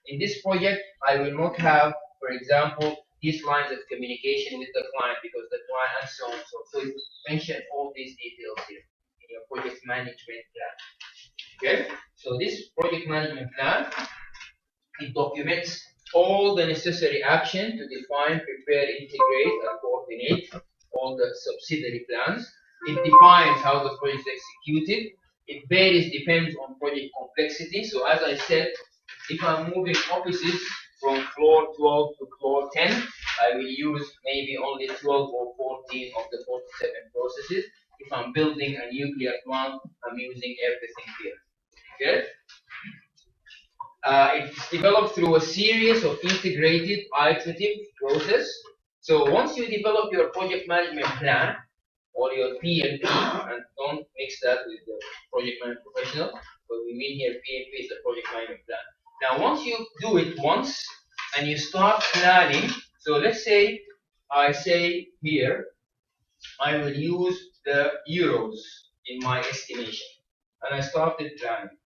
In this project I will not have, for example, these lines of communication with the client because the client and so on and so on. So you mention all these details here in your project management plan. Okay? So this project management plan, it documents all the necessary action to define, prepare, integrate, and coordinate all the subsidiary plans. It defines how the project is executed. It varies, depends on project complexity. So as I said, if I'm moving offices from floor 12 to floor 10, I will use maybe only 12 or 14 of the 47 processes. If I'm building a nuclear plant, I'm using everything here. Okay? It's developed through a series of integrated iterative process. So once you develop your project management plan or your PMP, and don't mix that with the project management professional, but we mean here PMP is the project management plan. Now once you do it once and you start planning, so let's say I say here, I will use the euros in my estimation, and I started planning.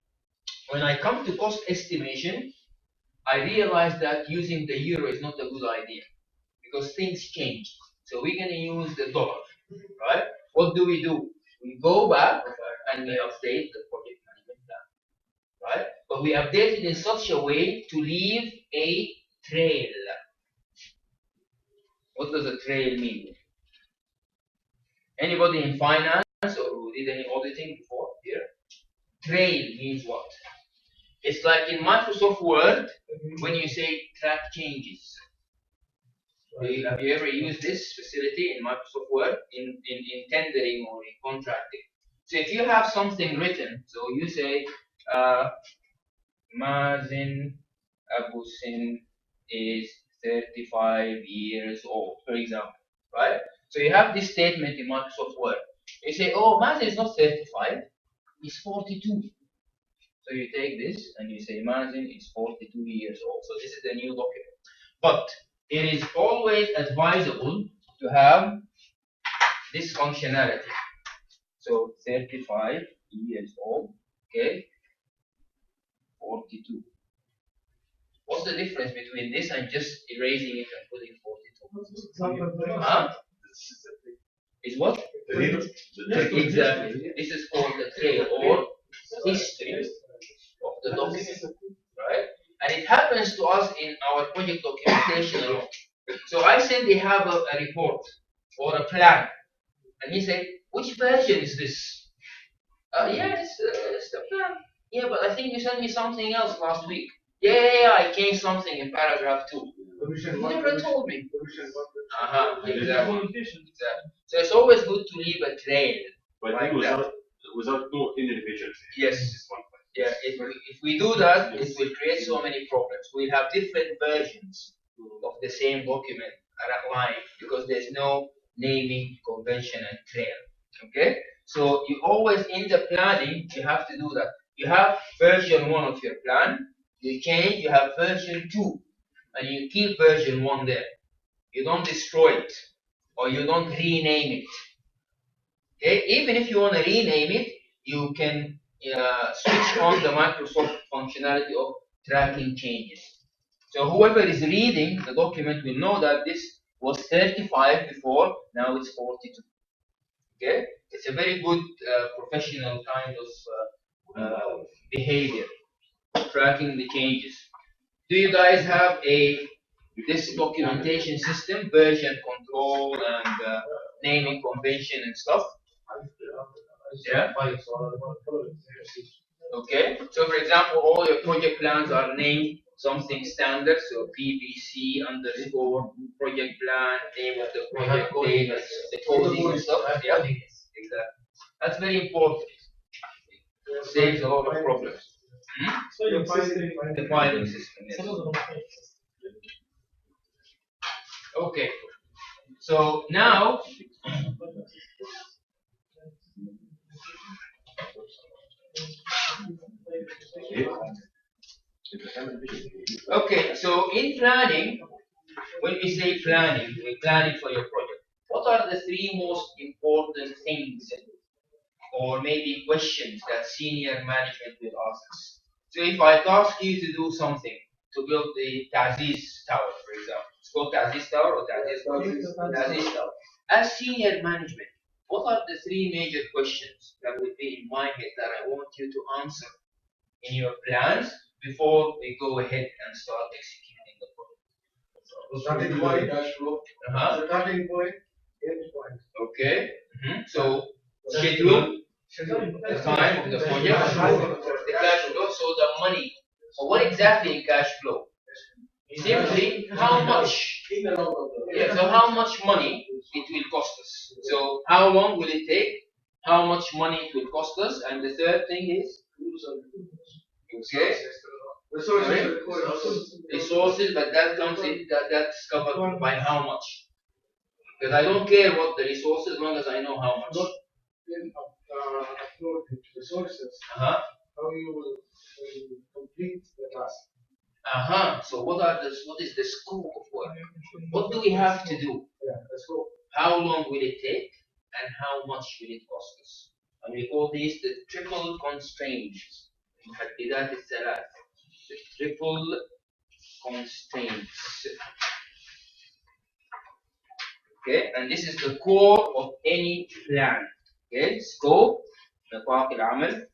When I come to cost estimation, I realize that using the euro is not a good idea because things change. So we're going to use the dollar, right? What do? We go back and we update the project management plan, right? But we update it in such a way to leave a trail. What does a trail mean? Anybody in finance or who did any auditing before here? Trail means what? It's like in Microsoft Word when you say track changes. Have you ever used this facility in Microsoft Word in tendering or in contracting? So if you have something written, so you say Mazin Abusin is 35 years old, for example, right? So you have this statement in Microsoft Word. You say, oh, Mazin is not 35, he's 42. So you take this and you say Mazin is 42 years old. So this is the new document. But it is always advisable to have this functionality. So 35 years old, okay, 42. What's the difference between this and just erasing it and putting 42? Huh? Is what? Exactly. This is called the trail or history of the document, right? And it happens to us in our project documentation alone. So I said they have a report or a plan, and he said, which version is this? Yeah, it's the plan. Yeah, but I think you sent me something else last week. Yeah, I changed something in paragraph 2. You never told me. Exactly. So it's always good to leave a trail. But like without no any revisions. Yes. Yeah, if we do that, it will create so many problems. We'll have different versions of the same document line because there's no naming convention and trail. Okay? So you always in the planning you have to do that. You have version 1 of your plan, you change, you have version 2, and you keep version 1 there. You don't destroy it or you don't rename it. Okay? Even if you want to rename it, you can switch on the Microsoft functionality of tracking changes. So whoever is reading the document will know that this was 35 before, now it's 42. Okay? It's a very good professional kind of behavior, tracking the changes. Do you guys have this documentation system, version control and naming convention and stuff? Yeah. Okay. So for example, all your project plans are named something standard. So PBC underscore project plan, name of the project, name, the coding and stuff. Yeah. Exactly. That's very important. It saves a lot of problems. So the filing system. Yes. Okay. So now. Okay, so in planning, when we say planning, we're planning for your project. What are the 3 most important things or maybe questions that senior management will ask us? So if I ask you to do something, to build the Taziz Tower, for example, it's called Taziz Tower or Taziz Tower? Taziz Tower. As senior management, what are the 3 major questions that would be in my head that I want you to answer in your plans before we go ahead and start executing the project? Starting point, cash flow. Starting point, end point. Okay. So schedule, the time of the project, the cash flow, so the money. So what exactly in cash flow? Simply how much. Yeah, so how much money it will cost us. So how long will it take? How much money it will cost us? And the third thing is okay. Resources, but that comes in that's covered by how much? Because I don't care what the resources as long as I know how much. Upload resources. How you will complete the task. So what is the scope of work? What do we have to do? Yeah, the scope. How long will it take? And how much will it cost us? And we call these the triple constraints. The triple constraints. Okay, and this is the core of any plan. Okay, scope نطاق العمل,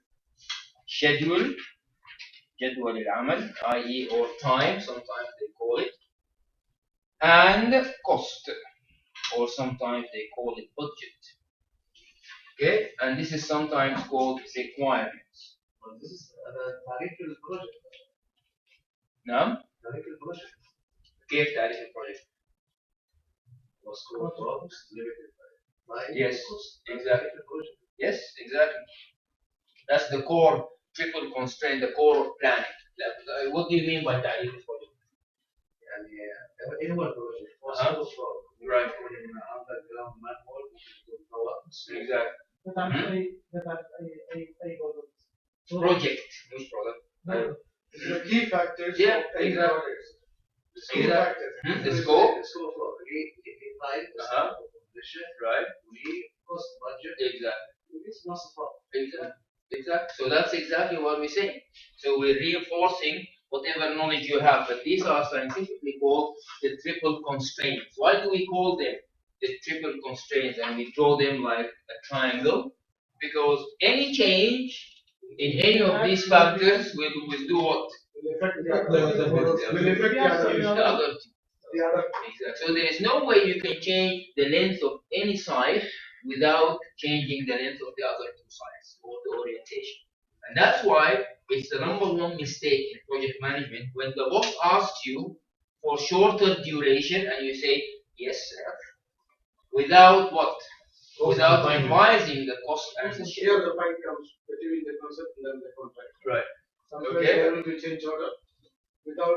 schedule جدول العمل, i.e. or time, sometimes they call it, and cost, or sometimes they call it budget. Okay, and this is sometimes called requirements. Well, this is تعريف البروجكت. نعم؟ تعريف البروجكت. كيف تعريف البروجكت؟ Scope, problems, limited time. Yes, exactly. Yes, exactly. That's the core triple constraint, the core of planning. What do you mean by تعريف البروجكت? يعني ايه هو البروجكت؟ Right. underground manhole Exactly. Project, which product? The key factors Yeah, of any exactly. project. The key Exactly. factors. The scope. The scope of time, condition, Right. cost, budget. Exactly. It's not a problem. Exactly. Exactly. So that's exactly what we're saying. So we're reinforcing whatever knowledge you have, but these are scientifically called the triple constraints. Why do we call them the triple constraints and we draw them like a triangle? Because any change in any of these factors will do what? Will affect the other. Exactly. So there is no way you can change the length of any side without changing the length of the other two sides or the orientation. And that's why it's the number one mistake in project management when the boss asks you for shorter duration and you say, yes, sir, without what? Without revising the cost and the Here schedule. the point comes between the concept and then the contract. Right. Sometimes Okay. they are able to change order without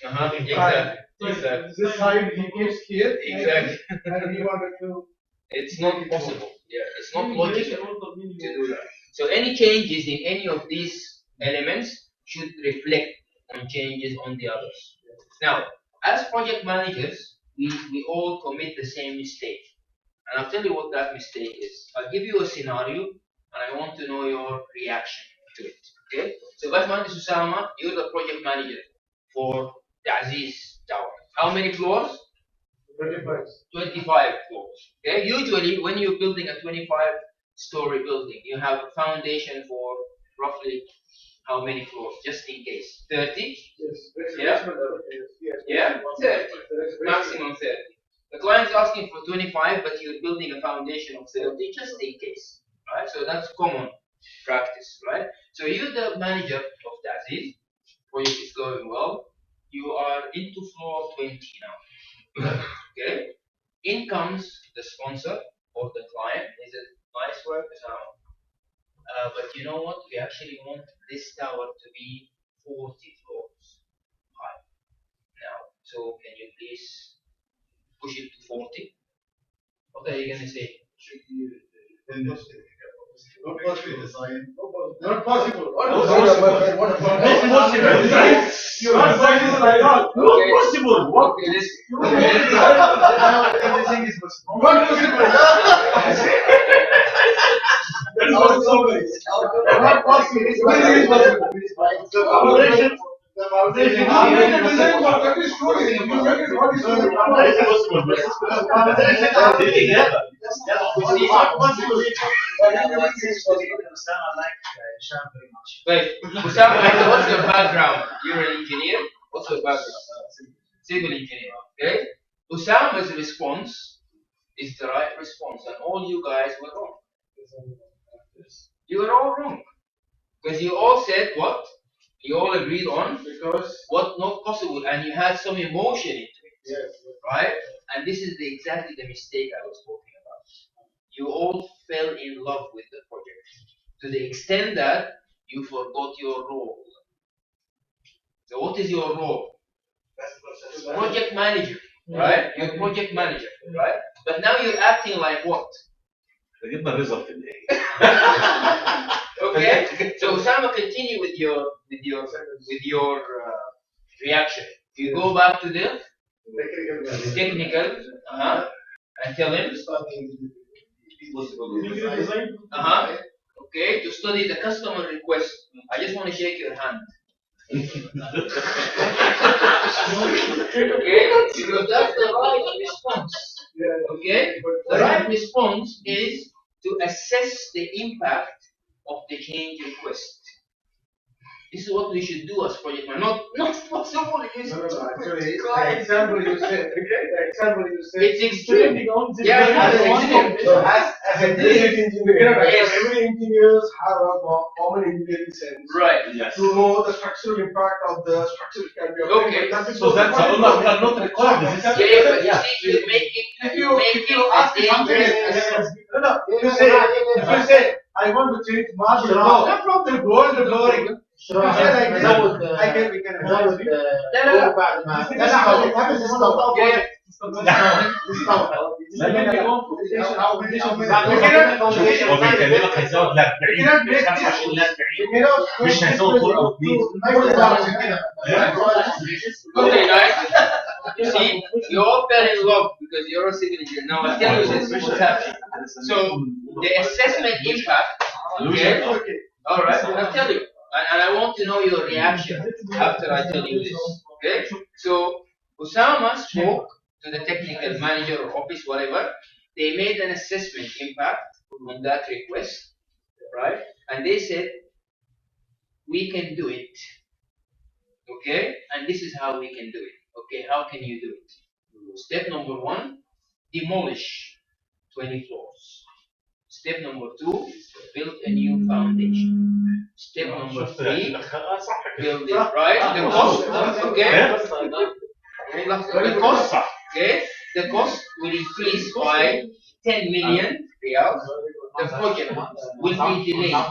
Exactly. Exactly. this side he gives here. Exactly. And he wanted to. It's not possible. Yeah, it's not logical to do that. So any changes in any of these elements should reflect on changes on the others. Now, as project managers, we all commit the same mistake. And I'll tell you what that mistake is. I'll give you a scenario and I want to know your reaction to it. Okay? So Bashmandis Usama, you're the project manager for the Aziz Tower. How many floors? 25. 25 floors. Okay? Usually, when you're building a 25-story building, you have a foundation for roughly how many floors, just in case? 30? Yes. Yeah. Yes. Yeah? 30. Maximum 30. The client is asking for 25, but you're building a foundation of 30 just in case. Right? So that's common practice, right? So you're the manager of the Aziz. Project is going well. You are into floor 20 now. Okay? In comes the sponsor or the client. Is it nice work? But you know what? We actually want this tower to be 40 floors high. Now, so can you please push it to 40? What are you going to say? Not possible. Design. Not possible. Not possible. What? Okay, Everything is possible. Not possible. Not possible. The foundation. That is true. You get it. What is true? Wait, Usama, what's your background? You're an engineer? What's your background? Civil engineer. Okay? Usama's response is the right response, and all you guys were wrong. You were all wrong. Because you all said what? You all agreed on Because what not possible, and you had some emotion into it. yes. Right? And this is exactly the mistake I was talking about. You all fell in love with the project to the extent that you forgot your role. So what is your role? Project manager, right? You're project manager, right? But now you're acting like what? Get the result in Okay. So Osama, continue with your reaction. You go back to the technical, and tell him, okay, to study the customer request. I just want to shake your hand. Okay, because that's the right response. Okay, the right response is to to assess the impact of the change request. This is what we should do as project manager. Not possible. Actually, the example you said, It's extreme. Yeah, Yeah, it's extreme. so as a basic engineer, Yes. every engineers have a common engineering sense. Right. Yes. To know the structural impact of the structure can be Okay. So that's Allah we are not required this. Yeah, but you see, you make it. If You make you it ask a me something, dangerous. if you say, I want to change marble No to gold flooring. شلون You say like this, نزود we can نزود لا. بعد ما This is how it happens. This is how Yeah. هو بيكلمك هيزود ل 40 مش 25 ل 40 مش هيزود دور او اثنين. Okay, guys. You see, you all fell in love because you're a civil engineer. Now I'll tell you this what's happening. So the assessment impact. Okay. All right. I'll tell you, and I want to know your reaction after I tell you this. Okay. So Osama spoke to the technical manager or office, whatever. They made an assessment impact on that request, right? And they said, we can do it. Okay? And this is how we can do it. Okay, how can you do it? Step number 1, demolish 20 floors. Step number 2, build a new foundation. Step number 3, build it, right? The cost, okay? The cost, okay? The cost will increase by 10 million riyals. The project will be delayed.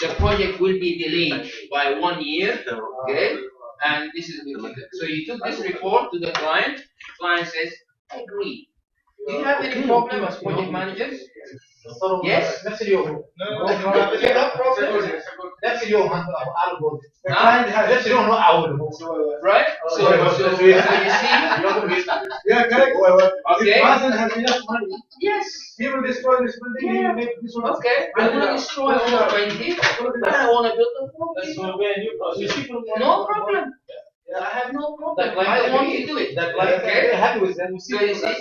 The project will be delayed by 1 year, okay? And this is so you took this report to the client. Client says, I agree. Do you have any problem as project managers? Yes. نفس اليوم نفس اليوم على البورد نفس اليوم نوقعه Right? So you see? Yeah, correct. Okay. If Mazen has enough money, Yes. he will destroy this building. He will make this one. Okay. I want to destroy all 20, and I want to build a 40. No problem. I have no problem. I want to do it. Okay. happy with them. So you see? If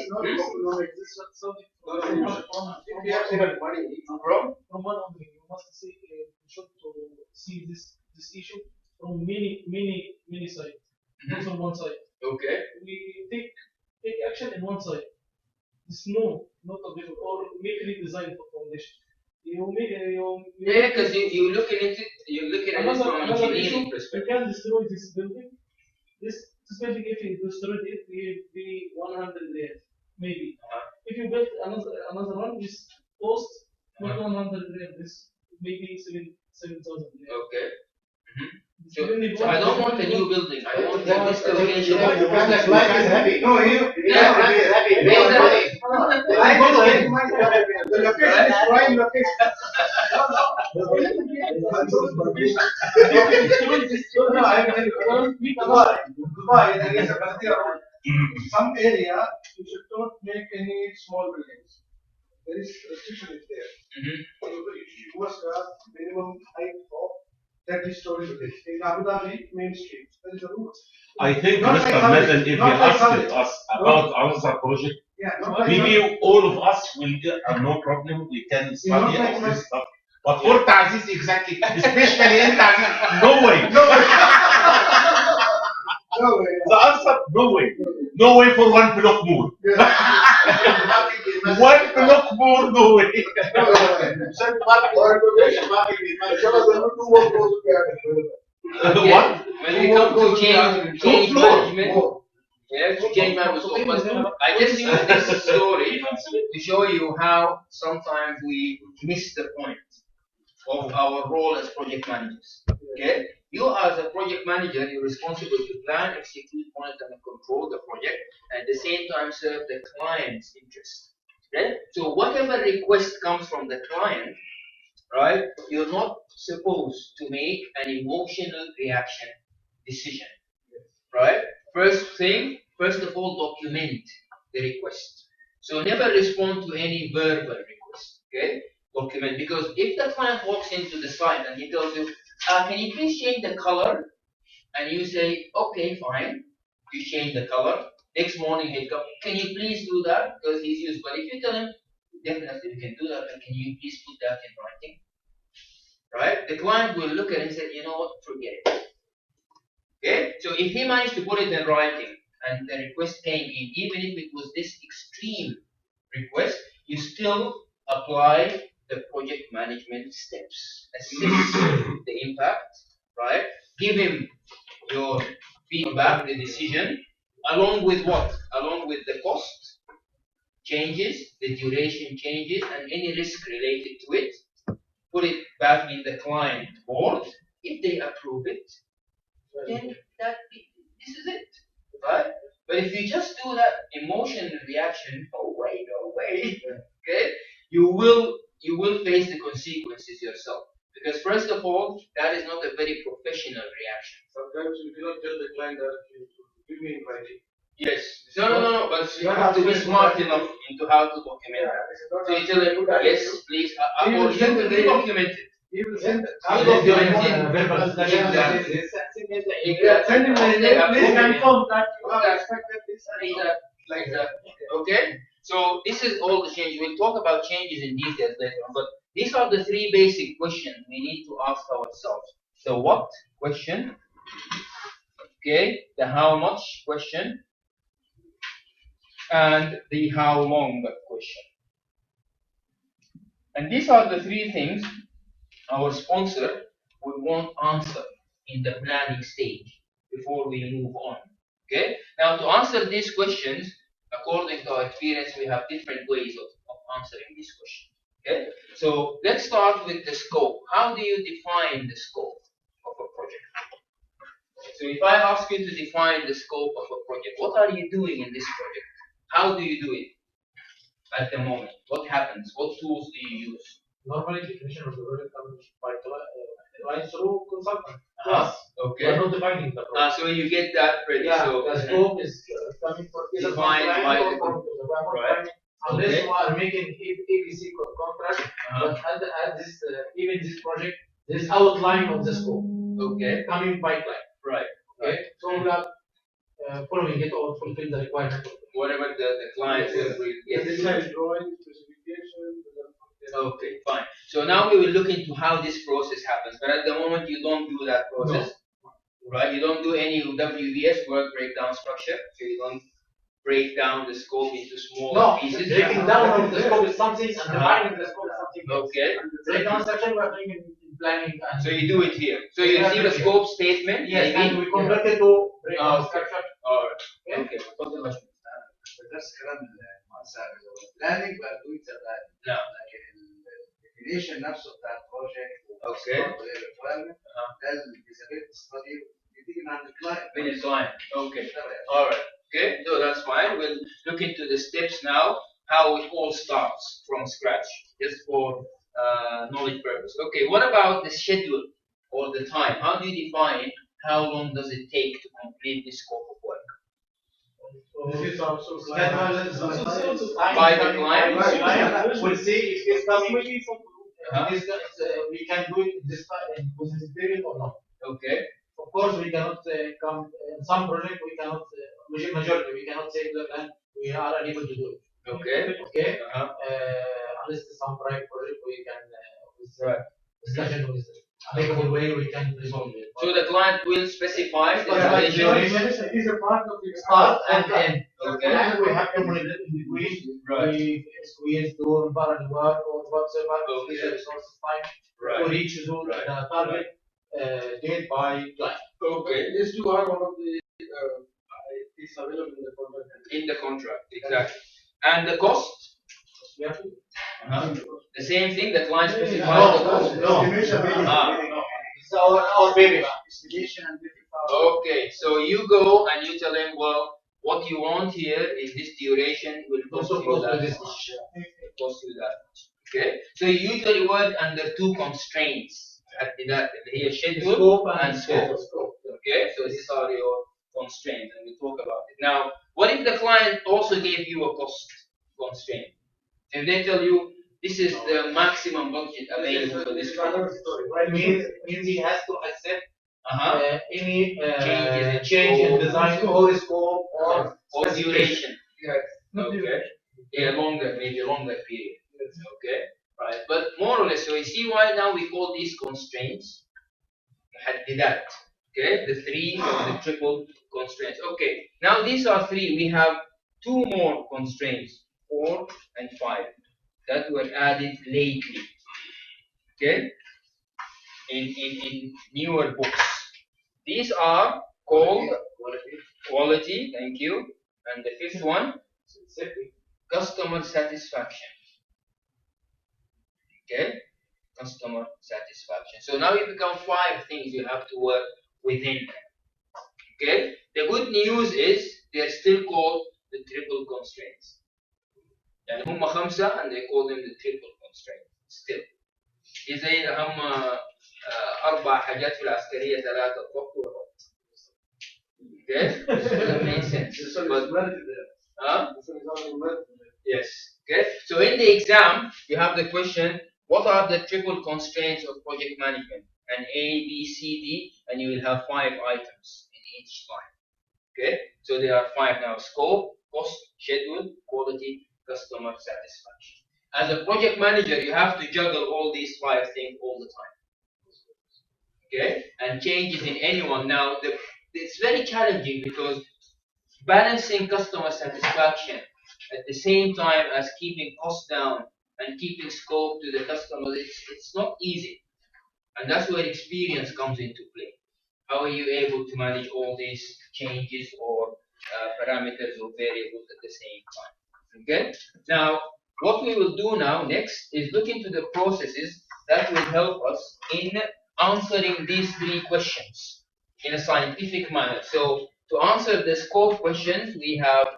you have enough money, From one angle, you must see should to see this issue from many sides. Not from one side. Okay. We take action in one side. It's not a different or make redesign for foundation. Yeah, because you're looking at it. You're looking at it from an another engineering issue. You perspective. can destroy this building. This building, if you destroy it, will be 100 riyal, maybe. If you build another one, this cost not 100 riyal. This maybe 7,000 riyal. Okay. So I don't want a new building. I want the installation. Life is happy. no, Life is happy. the location is prime location. No, I can tell you, Dubai, there is a country around. Some area, you should not make any small buildings. There is restriction is there. You must have minimum height of 30 stories. In Abu Dhabi, main street, there is a rule. I think Not Mr. like Mazen, if he not like asked us about another project, Yeah, not like maybe all of us will get no problem. We can study like all this stuff. But for Ta'ziz exactly, especially in Ta'ziz, no way. no way. The answer, no way. No way for one block more. One block more, no way. What? When we come to change management, yeah, to change management. I just use this story to show you how sometimes we miss the point of our role as project managers. Okay, you as a project manager, you're responsible to plan, execute, monitor, and control the project, and at the same time serve the client's interest. Okay, so whatever request comes from the client, right, you're not supposed to make an emotional reaction decision, right? First of all, document the request. So never respond to any verbal request, okay? Document, because if the client walks into the site and he tells you, can you please change the color? And you say, okay, fine, you change the color. Next morning he'll come, can you please do that? Because he's used. But if you tell him, definitely we can do that, but can you please put that in writing? Right? The client will look at it and say, you know what, forget it. Okay? So if he managed to put it in writing and the request came in, even if it was this extreme request, you still apply the project management steps. Assess the impact, right? Give him your feedback, the decision, along with what? Along with the cost changes, the duration changes, and any risk related to it. Put it back in the client board. If they approve it, then this is it, right? But if you just do that emotion reaction, no way, okay, you will face the consequences yourself. Because first of all, that is not a very professional reaction. Sometimes you cannot tell the client that give me in writing. Yes. No. But you have to be smart enough into how to document it. So you tell them, yes, please, or you will document it. He will send it. You document it. Send him an email, please confirm that you have expected this. Like that. Okay? So this is all the changes. We'll talk about changes in details later on, but these are the three basic questions we need to ask ourselves. The what question, okay, the how much question, and the how long question. And these are the three things our sponsor would want answered in the planning stage before we move on. Okay? Now to answer these questions, according to our experience, we have different ways of answering these questions. Okay? So let's start with the scope. How do you define the scope of a project? So if I ask you to define the scope of a project, what are you doing in this project? How do you do it at the moment? What happens? What tools do you use? Normally, definition of the project comes by client through consultant. Okay. We are not defining the project. So you get that ready. Yeah, So the scope is coming from either from defined client by or the from the right. Unless Okay. you are making ABC contract, but at this even this project, there is outline of the scope. Okay. Coming by client. Right. Okay. So we are following it or fulfill the requirement. Whatever the client will get. This is drawing specification. Okay, fine. So now we will look into how this process happens. But at the moment, you don't do that process, right? You don't do any WBS, work breakdown structure. So you don't break down the scope into smaller pieces. Breaking down of the scope is something, and defining the scope is something else. Okay. Breakdown section we are doing in planning. And So you do it here. So you see the scope statement. yes, maybe? and we convert it to breakdown structure. All right. Okay. بس كلام المؤسسة planning we are doing the planning. نعم. لكن الديفينيشن نفسه بتاع البروجكت Okay. والريكويرمنت ده الفيزابيلتي ستادي بتيجي من عند الكلاينت. With the client. Okay. All right. Okay. So that's fine. We'll look into the steps now. How it all starts from scratch, just for knowledge purpose. Okay. What about the schedule or the time? How do you define how long does it take to complete this scope of work? This is also By the client. We'll see if it's coming. We can do it this time within this period or not. Okay. Of course, we cannot come in some project. We cannot majority. We cannot say that and we are unable to do it. Okay. Okay. Unless some private project we can with discussion with applicable way we can resolve it. So the client will specify the duration is a part of the Start and end. Okay. And we have to monitor in between. Right. We squeeze do parallel work or whatsoever. Okay. Resources time Right. to reach the target date by client. Okay. These two are one of the is available in the contract. In the contract, exactly. And the cost? We have to. The same thing, the client specifies the cost. No. It's our baby. Estimation and Okay, so you go and you tell them, well, what you want here is this duration will cost you that much. Cost you that much. Okay, so you usually work under two constraints. Here, schedule and scope. Okay, so these are your constraints, and we talk about it. Now, what if the client also gave you a cost constraint? If they tell you this is the maximum budget available for this project, Means he has to accept any Changes in change in scope. design or scope or or duration. Yes. Okay. Yeah, maybe longer period. that. Okay, the three or the triple constraints. Okay, now these are three. We have two more constraints, 4 and 5, that were added lately. Okay, in newer books. These are called quality. Thank you. And the fifth one, customer satisfaction. Okay, customer satisfaction. So now you become 5 things you have to work within. Okay, the good news is they're still called the triple constraints. يعني هم 5 and they call them the triple constraints still. زي هم 4 حاجات في العسكرية 3 الضبط والربط. Okay, this doesn't make sense. Yes. Okay. So in the exam, you have the question: what are the triple constraints of project management? And A, B, C, D, and you will have 5 items in each line. Okay. So there are 5 now: scope, cost, schedule, quality, customer satisfaction. As a project manager, you have to juggle all these 5 things all the time. Okay. And changes in anyone now. It's very challenging because balancing customer satisfaction at the same time as keeping costs down and keeping scope to the customer, it's not easy. And that's where experience comes into play. How are you able to manage all these changes or parameters or variables at the same time? Okay? Now, what we will do now next is look into the processes that will help us in answering these 3 questions in a scientific manner. So, to answer the scope questions, we have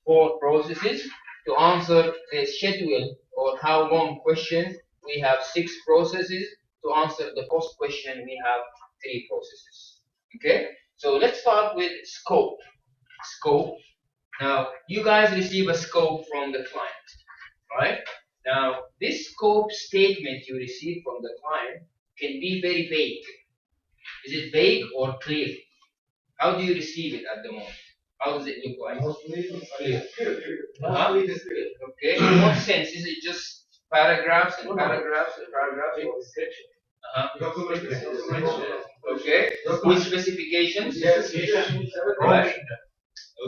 4 processes. To answer the schedule or how long question, we have 6 processes. To answer the cost question, we have 3 processes. Okay? So let's start with scope. Scope. Now, you guys receive a scope from the client, right? Now, this scope statement you receive from the client can be very vague. Is it vague or clear? How do you receive it at the moment? How does it look like? Clear. Okay. In what sense? Is it just paragraphs and paragraphs and paragraphs? Okay. With specifications? Yes. Right.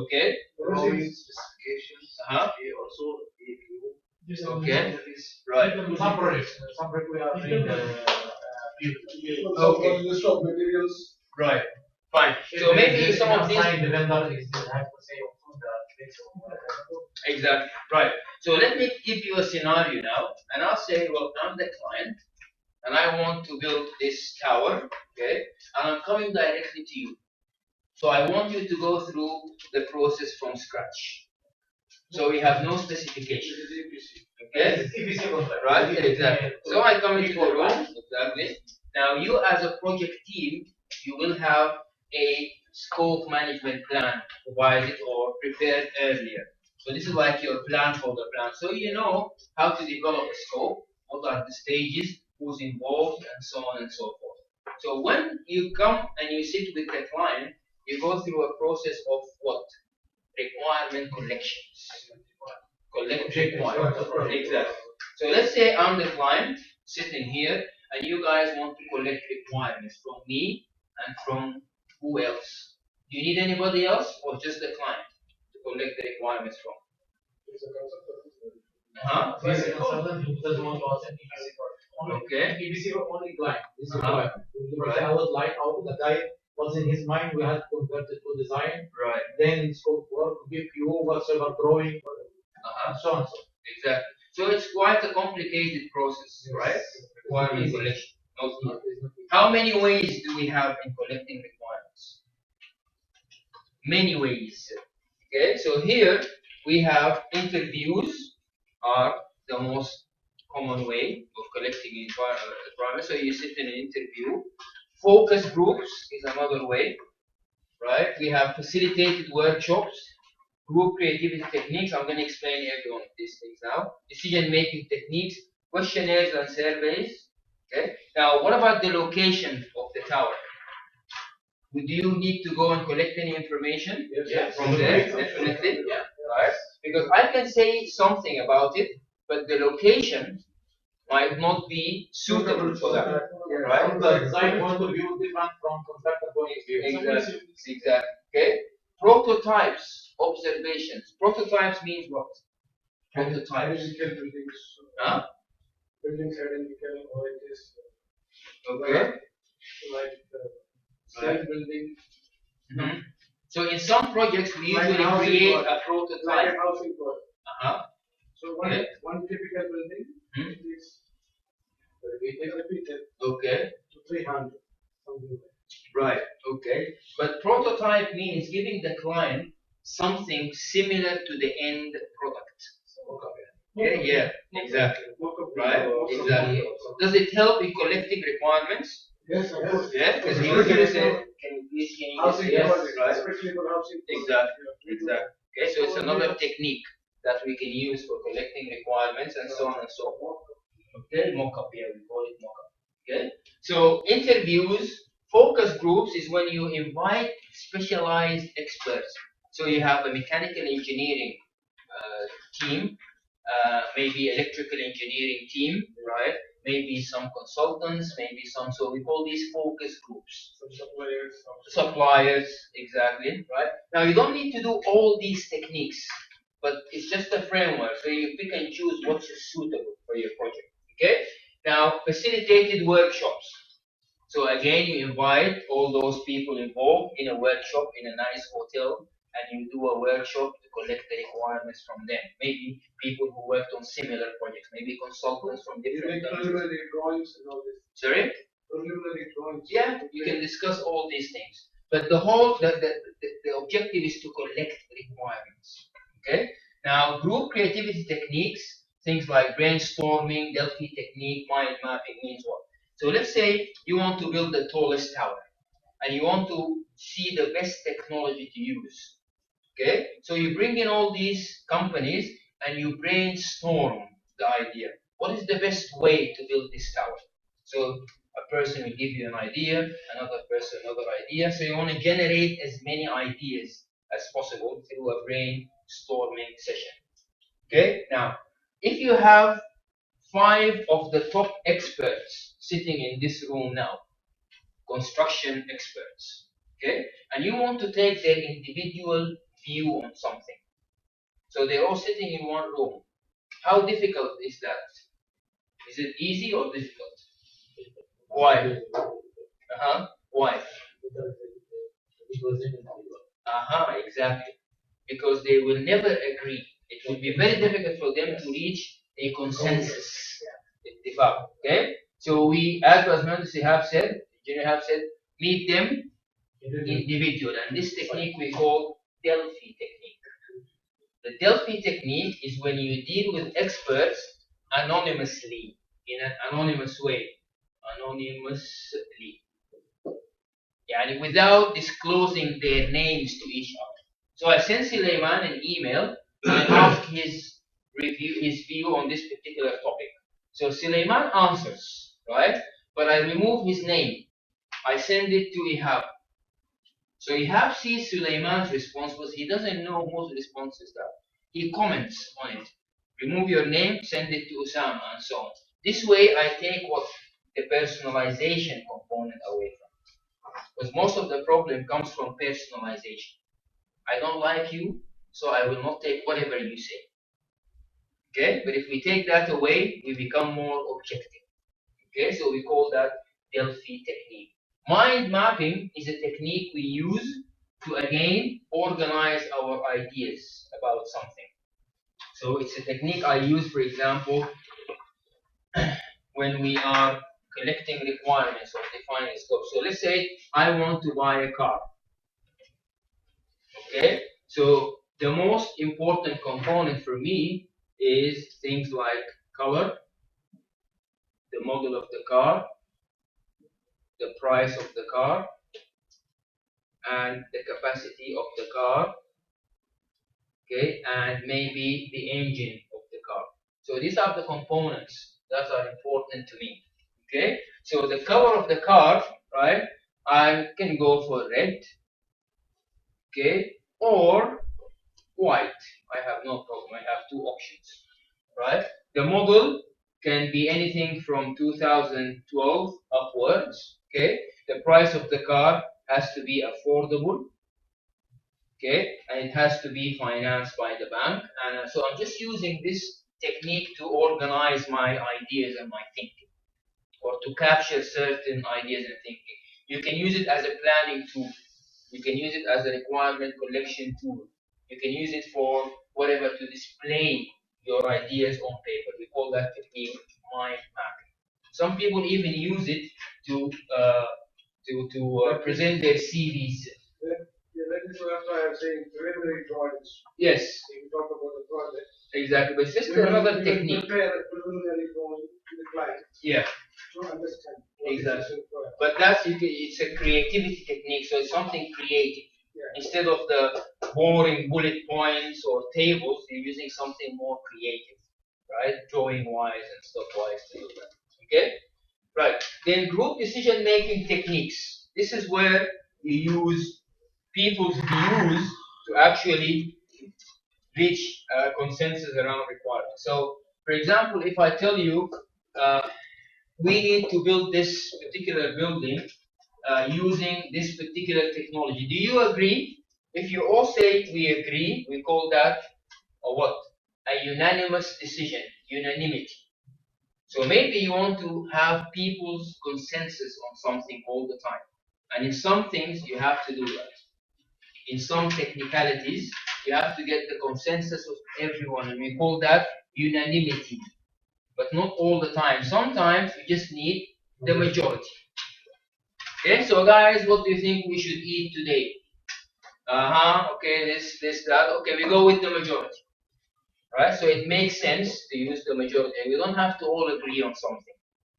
Okay. Specifications. Also okay. Right. Some projects we are doing okay. List of materials. Right. Fine. So maybe some of these. The vendor is have to say exactly. Right. So let me give you a scenario now, and I'll say, well, I'm the client, and I want to build this tower, okay? And I'm coming directly to you. So I want you to go through the process from scratch. So we have no specification. Okay? Right? Exactly. So I come into the room, exactly. Now you as a project team, you will have a scope management plan provided or prepared earlier. So this is like your plan for the plan. So you know how to develop a scope, what are the stages, who's involved, and so on and so forth. So when you come and you sit with the client, you go through a process of what? Requirement collections. Collect requirements. Exactly. So let's say I'm the client sitting here, and you guys want to collect requirements from me and from who else? Do you need anybody else or just the client to collect the requirements from? Okay. EBC only client. This is right. I would like how the guy was in his mind. We had to convert it to design. Right. Then scope work, give you whatever drawing, and so on. Exactly. So it's quite a complicated process, right? Requirement collection. How many ways do we have in collecting requirements? Many ways. Okay, so here we have interviews are the most common way of collecting requirements. So you sit in an interview. Focus groups is another way, right? We have facilitated workshops, group creativity techniques. I'm going to explain every one of these things now. Decision-making techniques, questionnaires and surveys. Okay. Now, what about the location of the tower? Do you need to go and collect any information from there? Definitely. Yeah. Right. Because I can say something about it, but the location, might not be suitable for that. Right? From the design point of view, different from constructor point of view. Exactly. Exactly. Okay. Prototypes, observations. Prototypes means what? Prototypes. Identical buildings. Huh? Buildings identical, or it is Okay. like same building. Mhm. So in some projects we Like usually housing create project. a Like prototype. a housing project. Uh-huh. So Okay. one typical building Hmm. is repeated Okay. to 300. Something like that. Right. Okay. But prototype means giving the client something similar to the end product. Okay. Yeah. Exactly. Right. Exactly. Does it help in collecting requirements? Yes, of course. Yeah. Because you usually say, can you please just Housing yes, project, right? especially for housing. Exactly. project. Exactly. Okay. So it's another technique that we can use for collecting requirements and so on and so forth. Okay. Mock-up. Yeah. We call it mock-up. Okay. So interviews, focus groups is when you invite specialized experts. So you have a mechanical engineering team, maybe electrical engineering team, right? Maybe some consultants, maybe some. So we call these focus groups. Some suppliers. Suppliers, exactly, right? Now you don't need to do all these techniques, but it's just a framework. So you pick and choose what's suitable for your project. Okay. Now facilitated workshops. So again, you invite all those people involved in a workshop in a nice hotel, and you do a workshop to collect the requirements from them. Maybe people who worked on similar projects, maybe consultants from You different make countries. preliminary drawings and all this. Sorry? Preliminary drawings. Yeah, you can discuss all these things. But the objective is to collect requirements. Okay? Now, group creativity techniques, things like brainstorming, Delphi technique, mind mapping means what? So let's say you want to build the tallest tower and you want to see the best technology to use. Okay? So you bring in all these companies and you brainstorm the idea. What is the best way to build this tower? So a person will give you an idea, another person another idea. So you want to generate as many ideas as possible through a brainstorming session. Okay? Now, if you have 5 of the top experts sitting in this room now, construction experts, okay, and you want to take their individual view on something. So they're all sitting in one room. How difficult is that? Is it easy or difficult? Why? Why? Exactly. Because they will never agree. It will be very difficult for them to reach a consensus. Okay? So we, as Basmandus have said, engineer have said, meet them individual. And this technique we call Delphi technique. The Delphi technique is when you deal with experts anonymously, in an anonymous way. Anonymously. Yani without disclosing their names to each other. So I sent Suleiman an email and asked his view on this particular topic. So Suleiman answers, right? But I remove his name. I send it to Ihab. So Ihab sees Suleiman's response, but he doesn't know whose response is that. He comments on it. Remove your name, send it to Osama, and so on. This way I take what the personalization component away from. Because most of the problem comes from personalization. I don't like you, so I will not take whatever you say. Okay? But if we take that away, we become more objective. Okay? So we call that Delphi technique. Mind mapping is a technique we use to again organize our ideas about something. So it's a technique I use, for example, when we are collecting requirements or defining scope. So let's say I want to buy a car. Okay, so the most important component for me is things like color, the model of the car, the price of the car, and the capacity of the car, okay, and maybe the engine of the car. So these are the components that are important to me. Okay, so the color of the car, right? I can go for red, okay, or white. I have no problem. I have 2 options, right? The model, can be anything from 2012 upwards. Okay, the price of the car has to be affordable. Okay, and it has to be financed by the bank. And so I'm just using this technique to organize my ideas and my thinking, or to capture certain ideas and thinking. You can use it as a planning tool. You can use it as a requirement collection tool. You can use it for whatever, to display your ideas on paper. We call that technique mind mapping. Some people even use it to present their CVs. Yeah, that's why I'm saying preliminary drawings. Yes. When you talk about the project. Exactly, but it's just another technique. Prepare a preliminary drawing to the client. Yeah. To understand. Exactly. But that's it's a creativity technique, so it's something creative. Yeah. Instead of the boring bullet points or tables, you're using something more creative, right? Drawing wise and stuff wise to do that. Okay? Right. Then group decision making techniques. This is where you use people's views to actually reach consensus around requirements. So, for example, if I tell you we need to build this particular building using this particular technology, do you agree? If you all say we agree, we call that a what? A unanimous decision, unanimity. So maybe you want to have people's consensus on something all the time. And in some things, you have to do that. In some technicalities, you have to get the consensus of everyone, and we call that unanimity. But not all the time. Sometimes you just need the majority. Okay, so guys, what do you think we should eat today? Okay, this, that. Okay, we go with the majority. Right? So it makes sense to use the majority. We don't have to all agree on something.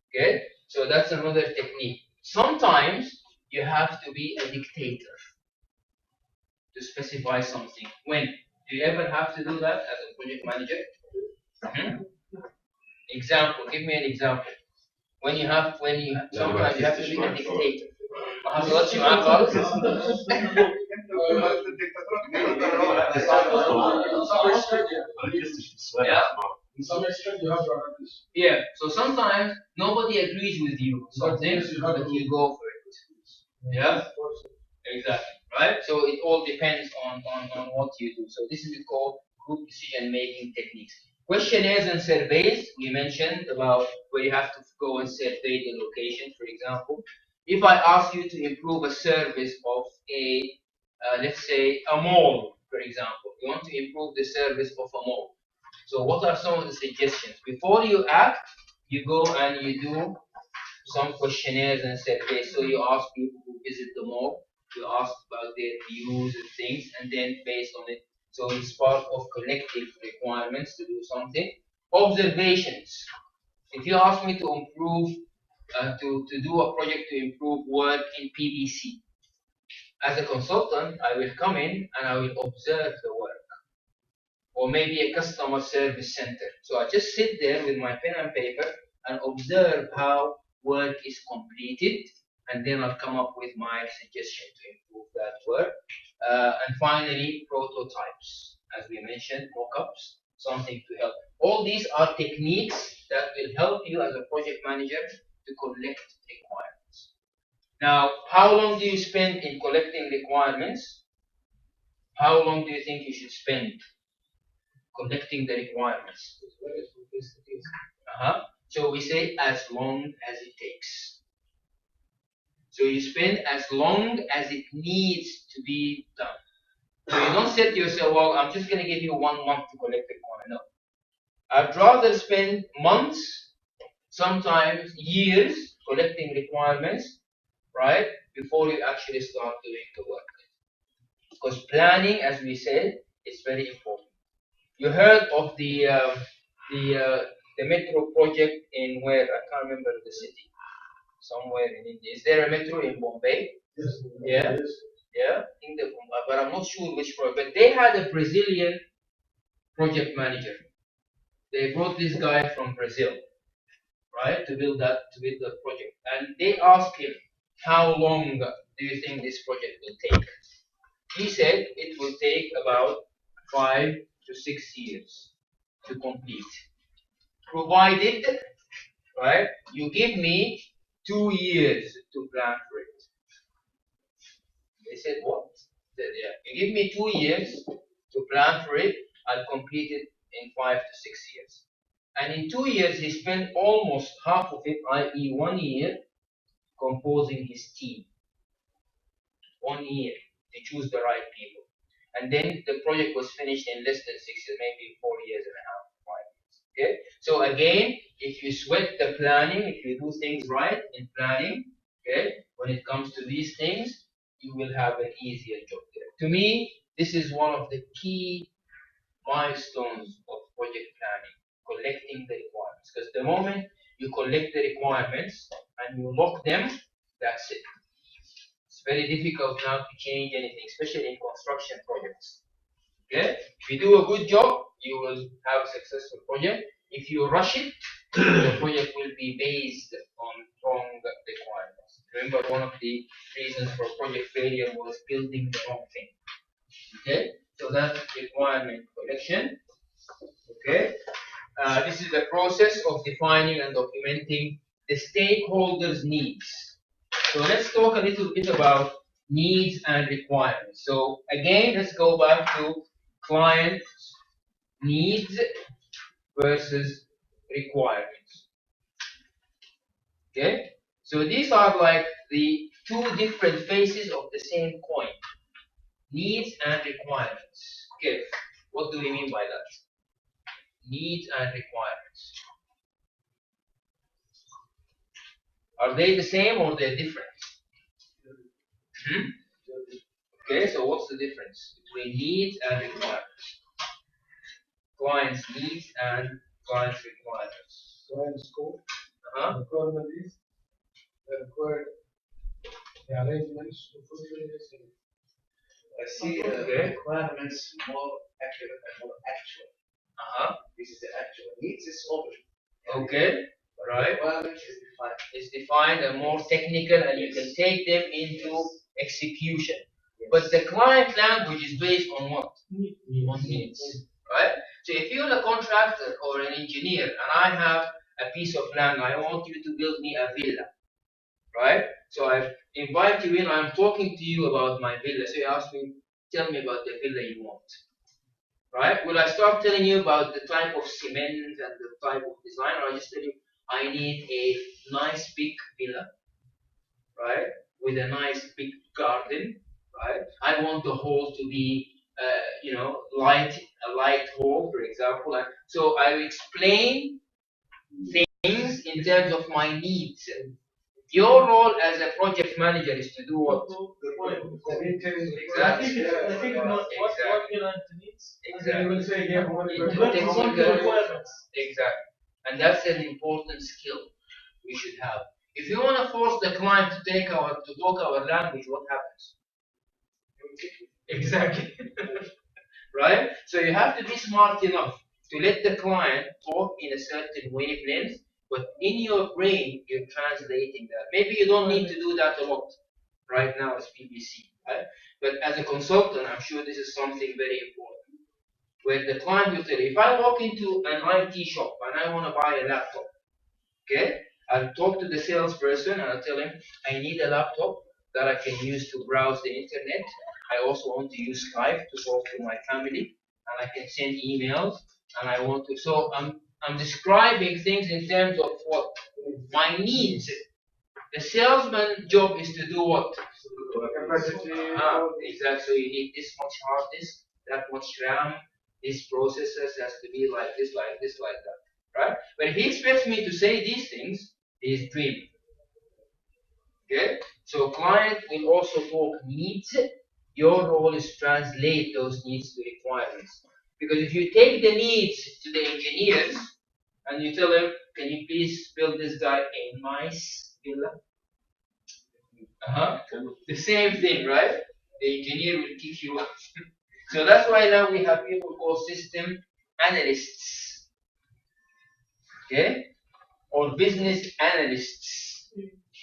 Okay? So that's another technique. Sometimes you have to be a dictator to specify something. When? Do you ever have to do that as a project manager? Example. Give me an example. When you sometimes you have to be a dictator. حصلتش معاك خالص؟ Yeah. So sometimes nobody agrees with you on something, but you go for it. Yeah. Exactly. Right. So it all depends on what you do. So this is called group decision making techniques. Questionnaires and surveys, we mentioned about where you have to go and survey the location, for example. If I ask you to improve a service of a, let's say, a mall, for example, you want to improve the service of a mall. So what are some of the suggestions? Before you act, you go and you do some questionnaires and surveys. So you ask people who visit the mall, you ask about their views and things, and then based on it, so it's part of collective requirements to do something. Observations. If you ask me to improve, to do a project to improve work in PVC, as a consultant, I will come in and I will observe the work. Or maybe a customer service center. So I just sit there with my pen and paper and observe how work is completed, and then I'll come up with my suggestion to improve that work. And finally, prototypes, as we mentioned, mock-ups, something to help. All these are techniques that will help you as a project manager to collect requirements. Now, how long do you spend in collecting requirements? How long do you think you should spend collecting the requirements? So we say as long as it takes. So you spend as long as it needs to be done. So you don't say to yourself, well, I'm just going to give you 1 month to collect the requirement. No. I'd rather spend months, sometimes years, collecting requirements, right, before you actually start doing the work. Because planning, as we said, is very important. You heard of the metro project in where? I can't remember the city. Somewhere in India. Is there a metro in Bombay? Yes. Yeah. Yes. Yeah. But I'm not sure which project. But they had a Brazilian project manager. They brought this guy from Brazil, right, to build the project. And they asked him, how long do you think this project will take? He said it will take about 5 to 6 years to complete. provided, right, you give me 2 years to plan for it. They said, what? Said, yeah. You give me 2 years to plan for it, I'll complete it in 5 to 6 years. And in 2 years, he spent almost half of it, i.e., 1 year, composing his team. 1 year to choose the right people. And then the project was finished in less than 6 years, maybe 4 years and a half, 5 years. Okay? So again, if you sweat the planning, if you do things right in planning, okay, when it comes to these things, you will have an easier job there. To me, this is one of the key milestones of project planning, collecting the requirements. Because the moment you collect the requirements and you lock them, that's it. It's very difficult now to change anything, especially in construction projects. Okay? If you do a good job, you will have a successful project. If you rush it, the project will be based on wrong requirements. Remember, one of the reasons for project failure was building the wrong thing. Okay? So that's requirement collection. Okay? This is the process of defining and documenting the stakeholders' needs. So let's talk a little bit about needs and requirements. So again, let's go back to client needs versus requirements. Okay? So these are like the two different faces of the same coin. Needs and requirements. Okay, what do we mean by that? Needs and requirements. Are they the same or they're different? Okay, so what's the difference between needs and requirements? Client's needs and client's requirements. Client scope. Requirement is Required arrangements to fulfill this. I see requirements more accurate and more actual. This is the actual. Needs is over. Okay, right. Requirements is defined. It's defined and more technical, and you can take them into execution. But the client language is based on what? On needs, right? So if you're a contractor or an engineer, and I have a piece of land, I want you to build me a villa, right? So I invite you in, I'm talking to you about my villa. So you ask me, tell me about the villa you want, right? Will I start telling you about the type of cement and the type of design, or I just tell you, I need a nice big villa, right? With a nice big garden, right? I want the hall to be, a light hall, for example. And so I explain things in terms of my needs. Your role as a project manager is to do what? Exactly. I think what client needs. Exactly. You will say, yeah, requirements. Exactly. And that's an important skill we should have. If you want to force the client to talk our language, what happens? Exactly. Right? So you have to be smart enough to let the client talk in a certain wavelength, but in your brain, you're translating that. Maybe you don't need to do that a lot right now as PBC, right? But as a consultant, I'm sure this is something very important. Where the client will tell you, if I walk into an IT shop and I want to buy a laptop, okay, I'll talk to the salesperson and I'll tell him, I need a laptop that I can use to browse the internet. I also want to use Skype to talk to my family, and I can send emails, and I want to. So I'm describing things in terms of what my needs. The salesman job is to do what? Exactly. So you need this much hard disk, that much RAM, these processors has to be like this, like this, like that, right? But if he expects me to say these things, he's dreaming. Okay. So client will also talk needs. Your role is to translate those needs to requirements. Because if you take the needs to the engineers and you tell them, can you please build this guy a nice villa? The same thing, right? The engineer will kick you out. So that's why now we have people called system analysts. Okay? Or business analysts.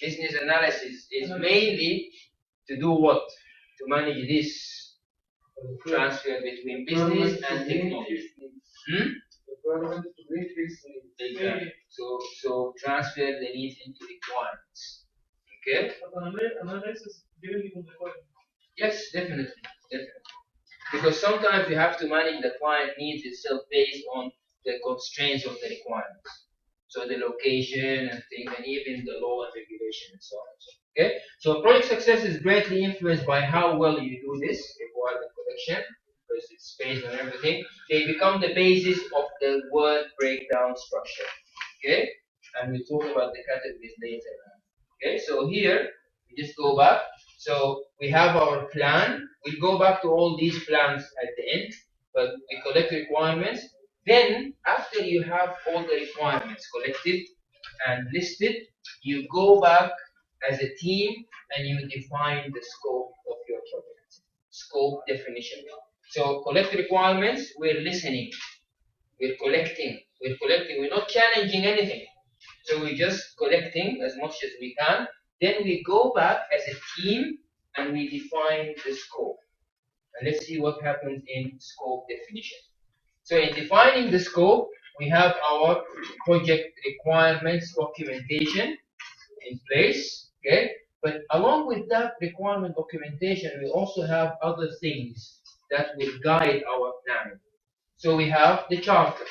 Business analysis is mainly to do what? To manage this transfer between business and technology. requirement to meet his needs. Exactly. So transfer the needs into requirements. Okay. Analysis depending on the requirement. Yes, definitely. Because sometimes you have to manage the client needs itself based on the constraints of the requirements. So the location and things, and even the law and regulation and so on. Okay. So project success is greatly influenced by how well you do this requirement collection, because it's based on everything. They become the basis of the word breakdown structure. Okay. And we talk about the categories later. Okay. So here we just go back. So we have our plan. We'll go back to all these plans at the end, but we collect requirements. Then, after you have all the requirements collected and listed, you go back as a team and you define the scope of your project. Scope definition. So, collect requirements, we're listening, we're collecting, we're not challenging anything. So, we're just collecting as much as we can. Then we go back as a team and we define the scope. And let's see what happens in scope definition. So in defining the scope, we have our project requirements documentation in place, okay? But along with that requirement documentation, we also have other things that will guide our planning. So we have the charter,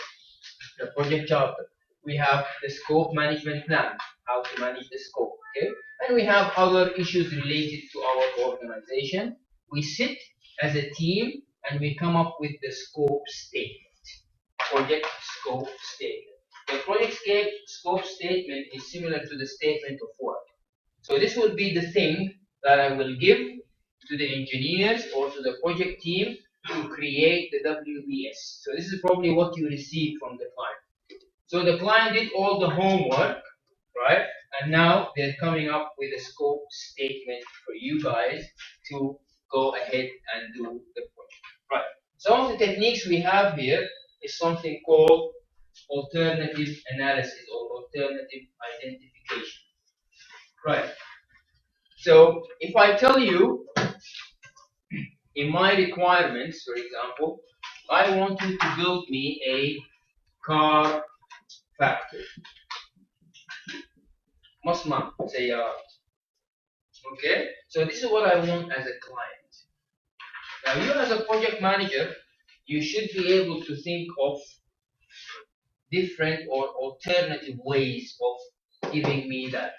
the project charter. We have the scope management plan, how to manage the scope, okay? And we have other issues related to our organization. We sit as a team and we come up with the scope statement. Project scope statement. The project scope statement is similar to the statement of work. So this will be the thing that I will give to the engineers or to the project team to create the WBS. So this is probably what you receive from the client. So the client did all the homework, right? And now they're coming up with a scope statement for you guys to go ahead and do the project. Right. Some of the techniques we have here is something called alternative analysis or alternative identification. Right. So if I tell you in my requirements, for example, I want you to build me a car factory. Masma, say okay. So this is what I want as a client. Now you as a project manager, you should be able to think of different or alternative ways of giving me that.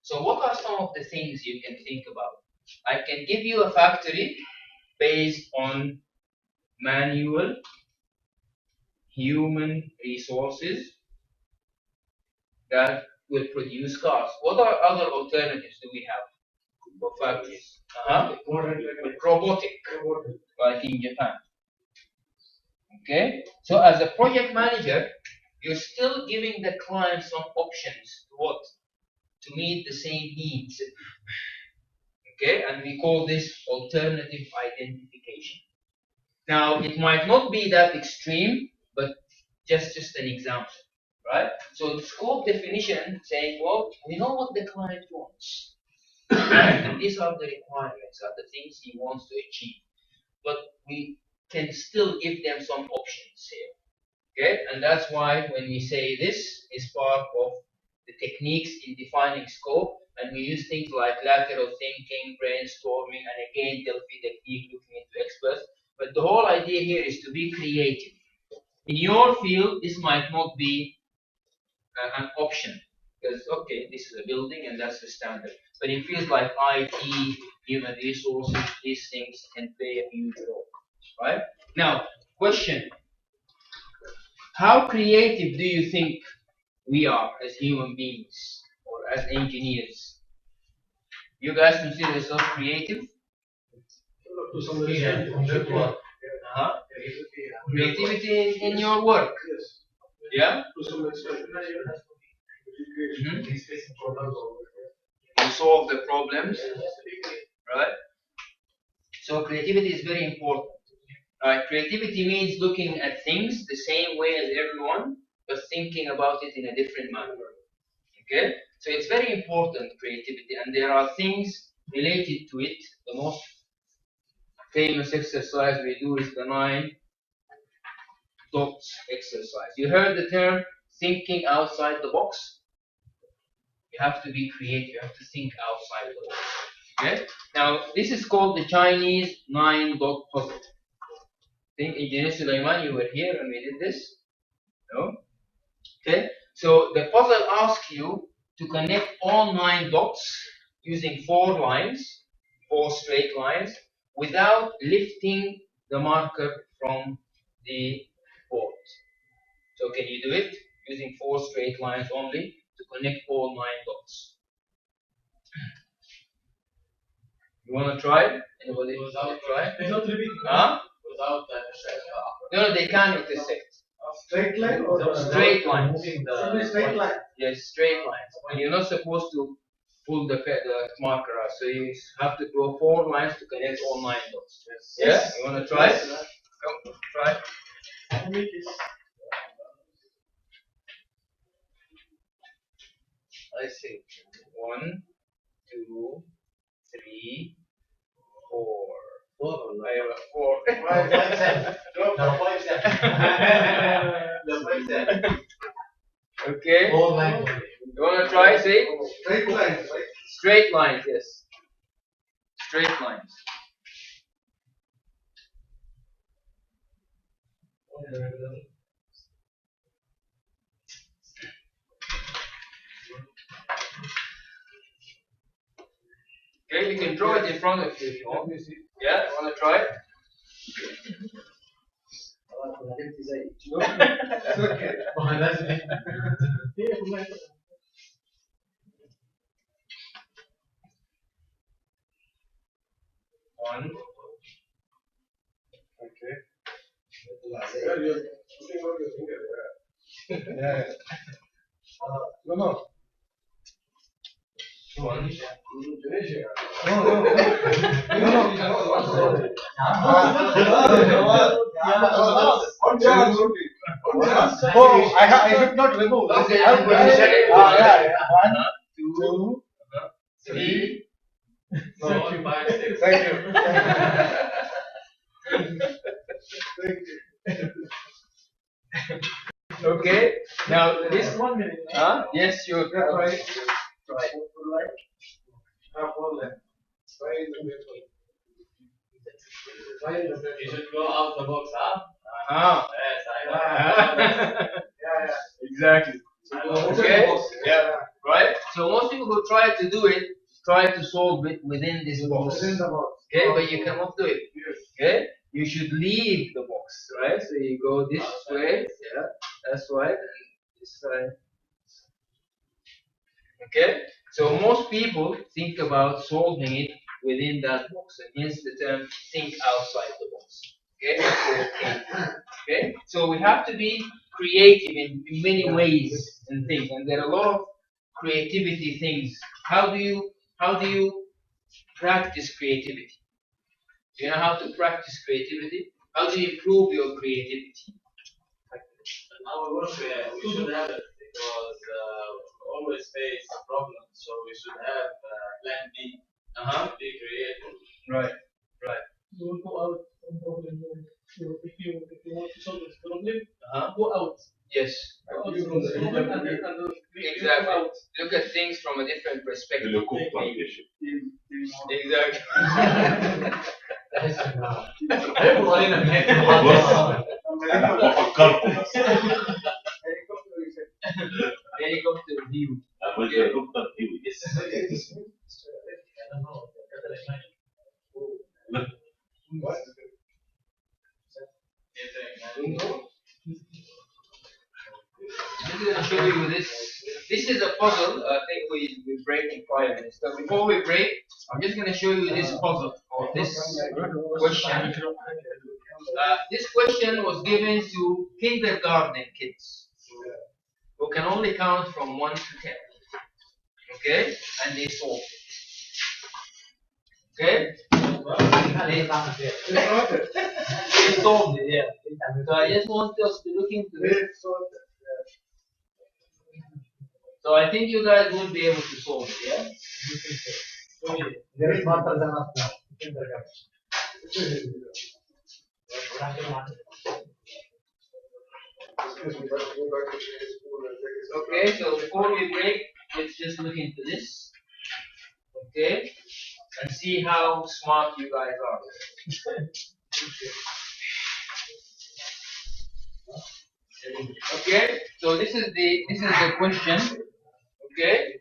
So what are some of the things you can think about? I can give you a factory based on manual human resources that will produce cars. What are other alternatives do we have for factories? Robotic, like in Japan. Okay, so as a project manager, you're still giving the client some options to what? To meet the same needs. Okay, and we call this alternative identification. Now, it might not be that extreme, but just an example, right? So the scope definition saying, well, we know what the client wants, and these are the requirements, are the things he wants to achieve, but we can still give them some options here. Okay, and that's why when we say this is part of the techniques in defining scope, and we use things like lateral thinking, brainstorming, and again Delphi technique, looking into experts. But the whole idea here is to be creative. In your field, this might not be an option, because okay, this is a building and that's the standard. But in fields like IT, human resources, these things can play a huge role, right? Now, question. How creative do you think we are as human beings or as engineers? You guys consider yourself creative? To some extent. Creativity in your work. Yes. Yeah? To some extent. You solve the problems, right? So creativity is very important. Creativity means looking at things the same way as everyone, but thinking about it in a different manner. Okay? So it's very important, creativity, and there are things related to it. The most famous exercise we do is the 9 dots exercise. You heard the term thinking outside the box? You have to be creative, you have to think outside the box. Okay? Now, this is called the Chinese 9-dot puzzle. Think Engineer Sulaiman, you were here when we did this? No? Okay? So the puzzle asks you to connect all 9 dots using 4 lines, 4 straight lines, without lifting the marker from the board. So can you do it using 4 straight lines only to connect all 9 dots? You want to try? Anybody want to try? It's not repeating. Huh? Without No, they can intersect. Straight line or Straight lines. simply straight line? Yes, straight lines. And you're not supposed to pull the marker out. So you have to draw 4 lines to connect all 9 dots. Yeah? You want to try? Come, try. I see. 1, 2, 3, 4. I have a 4. 5 cents. No, 5 cents. No, 5 cents. Okay. all lines. You want to try? See? Straight lines, right? Straight lines, yes. Straight lines. Okay, you can draw it in front of you if you want. Yeah, you want to try it? One. Okay. Yeah, you're putting out your finger. Yeah. No. One. Oh, I should not remove. Okay, I have okay. yeah. 1, 2, 2, 3. No, 5, 6. Thank you. Okay. Now this 1 minute. yes, you're That's right. right. You should go out the box, huh? Ah. Yes, I know. Exactly. Okay. Yeah. Right. So most people who try to do it try to solve it within this box. Within the box. Okay, but you cannot do it. Okay. You should leave the box, right? So you go this way. Yeah. That's right. And this side. Okay. So most people think about solving it within that box, and hence the term think outside the box. Okay. Okay. So we have to be creative in many ways and things, and there are a lot of creativity things. How do you practice creativity? Do you know how to practice creativity? How do you improve your creativity? Our work, we should have it because we always face problems, so we should have plan B. Be creative. Right. You will go out from problem. If you want to solve this problem, Uh-huh. go out. Yes. Go out from the problem and Exactly. out. Look at things from a different perspective. Exactly. هيبقوا علينا بنهاية المحاضرة. أنا بفكركم بس. Helicopter view. Helicopter view, yes. I'm going to show you this. This is a puzzle. I think we break in 5 minutes. So before we break, I'm just going to show you this puzzle or this question. This question was given to kindergarten kids who can only count from 1 to 10. Okay? And they solved it. Okay? They solved it, yeah. So I just want us to look into it. So I think you guys will be able to solve it, yeah? Very smarter than us now. Kindergarten. Because we have to go back to school and take this. Okay, so before we break, let's just look into this. Okay, and see how smart you guys are. Okay, so this is the question. Okay,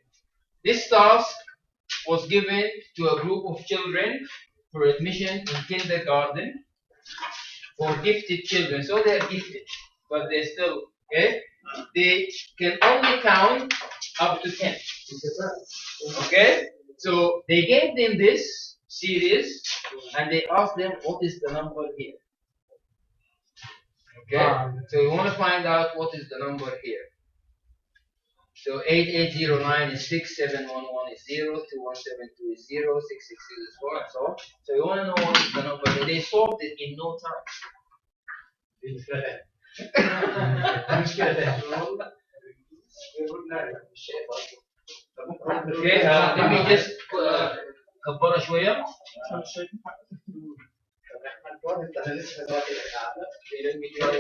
this task was given to a group of children for admission in kindergarten for gifted children. So they are gifted, but they're still okay. They can only count up to 10. Okay, so they gave them this series and they asked them what is the number here. Okay, so we want to find out what is the number here. So 8809 is 6, 711 is 0, 2172 is 0, 666 is 4, and so on. So we want to know what is the number. And they solved it in no time. Okay, let me just كبرها شوية. Let me try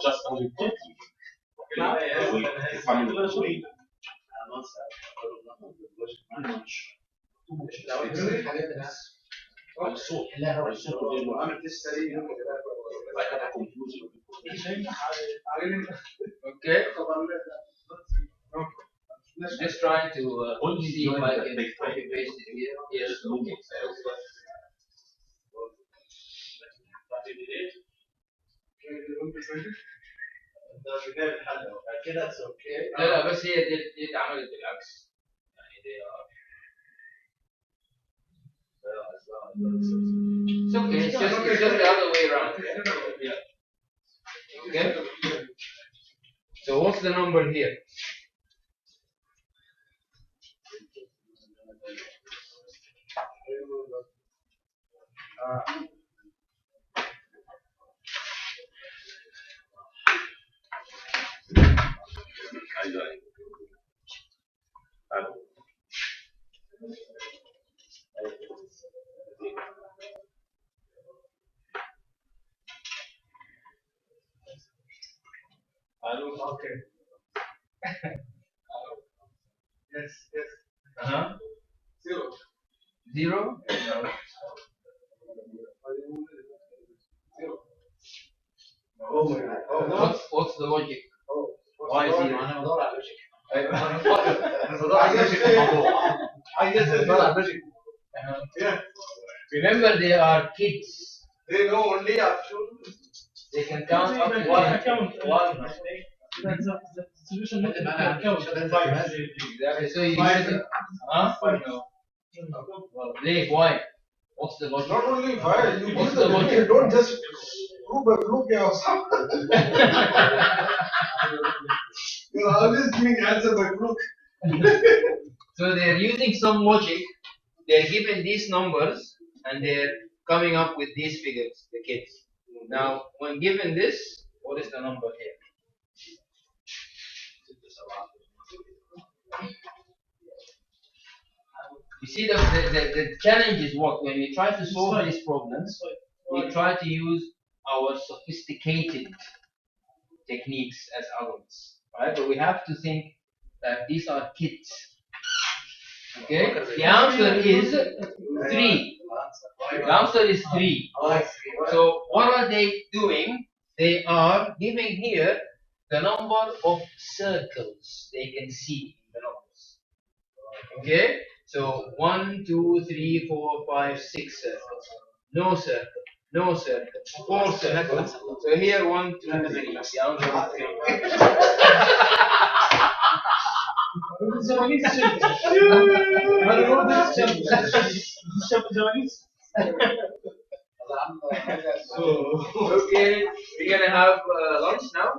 Just only 20. Okay. Just trying to see if I can copy paste it here. Yes. Okay. لا لا بس هي دي اتعملت بالعكس يعني it's okay, it's just the other way around. Yeah. Okay. So what's the number here? Okay. Yes, yes. Zero. Zero? Oh my God. Oh, What's the logic? why is انا بدور على اللوجيك. I guess it's not magic. Yeah. Remember, they are kids. They know only up to. They can count up to one. That's the solution not to count. Exactly. So you use it. Huh? Leave. Why? What's the logic? Not only fire, you What's use the the logic? logic. Don't just prove a blue chaos. You're always giving answer by blue. So they're using some logic. They're given these numbers and they're coming up with these figures, the kids. Now, when given this, what is the number here? You see, the challenge is what? When we try to solve these problems, we try to use our sophisticated techniques as adults, right? But we have to think that these are kids. Okay? The answer is 3. The answer is 3. So what are they doing? They are giving here the number of circles they can see in the numbers. Okay? So 1, 2, 3, 4, 5, 6 circles. No circle. No circle. 4 circles. So here 1, 2, 3. The answer is 3. Okay, we're gonna have lunch now.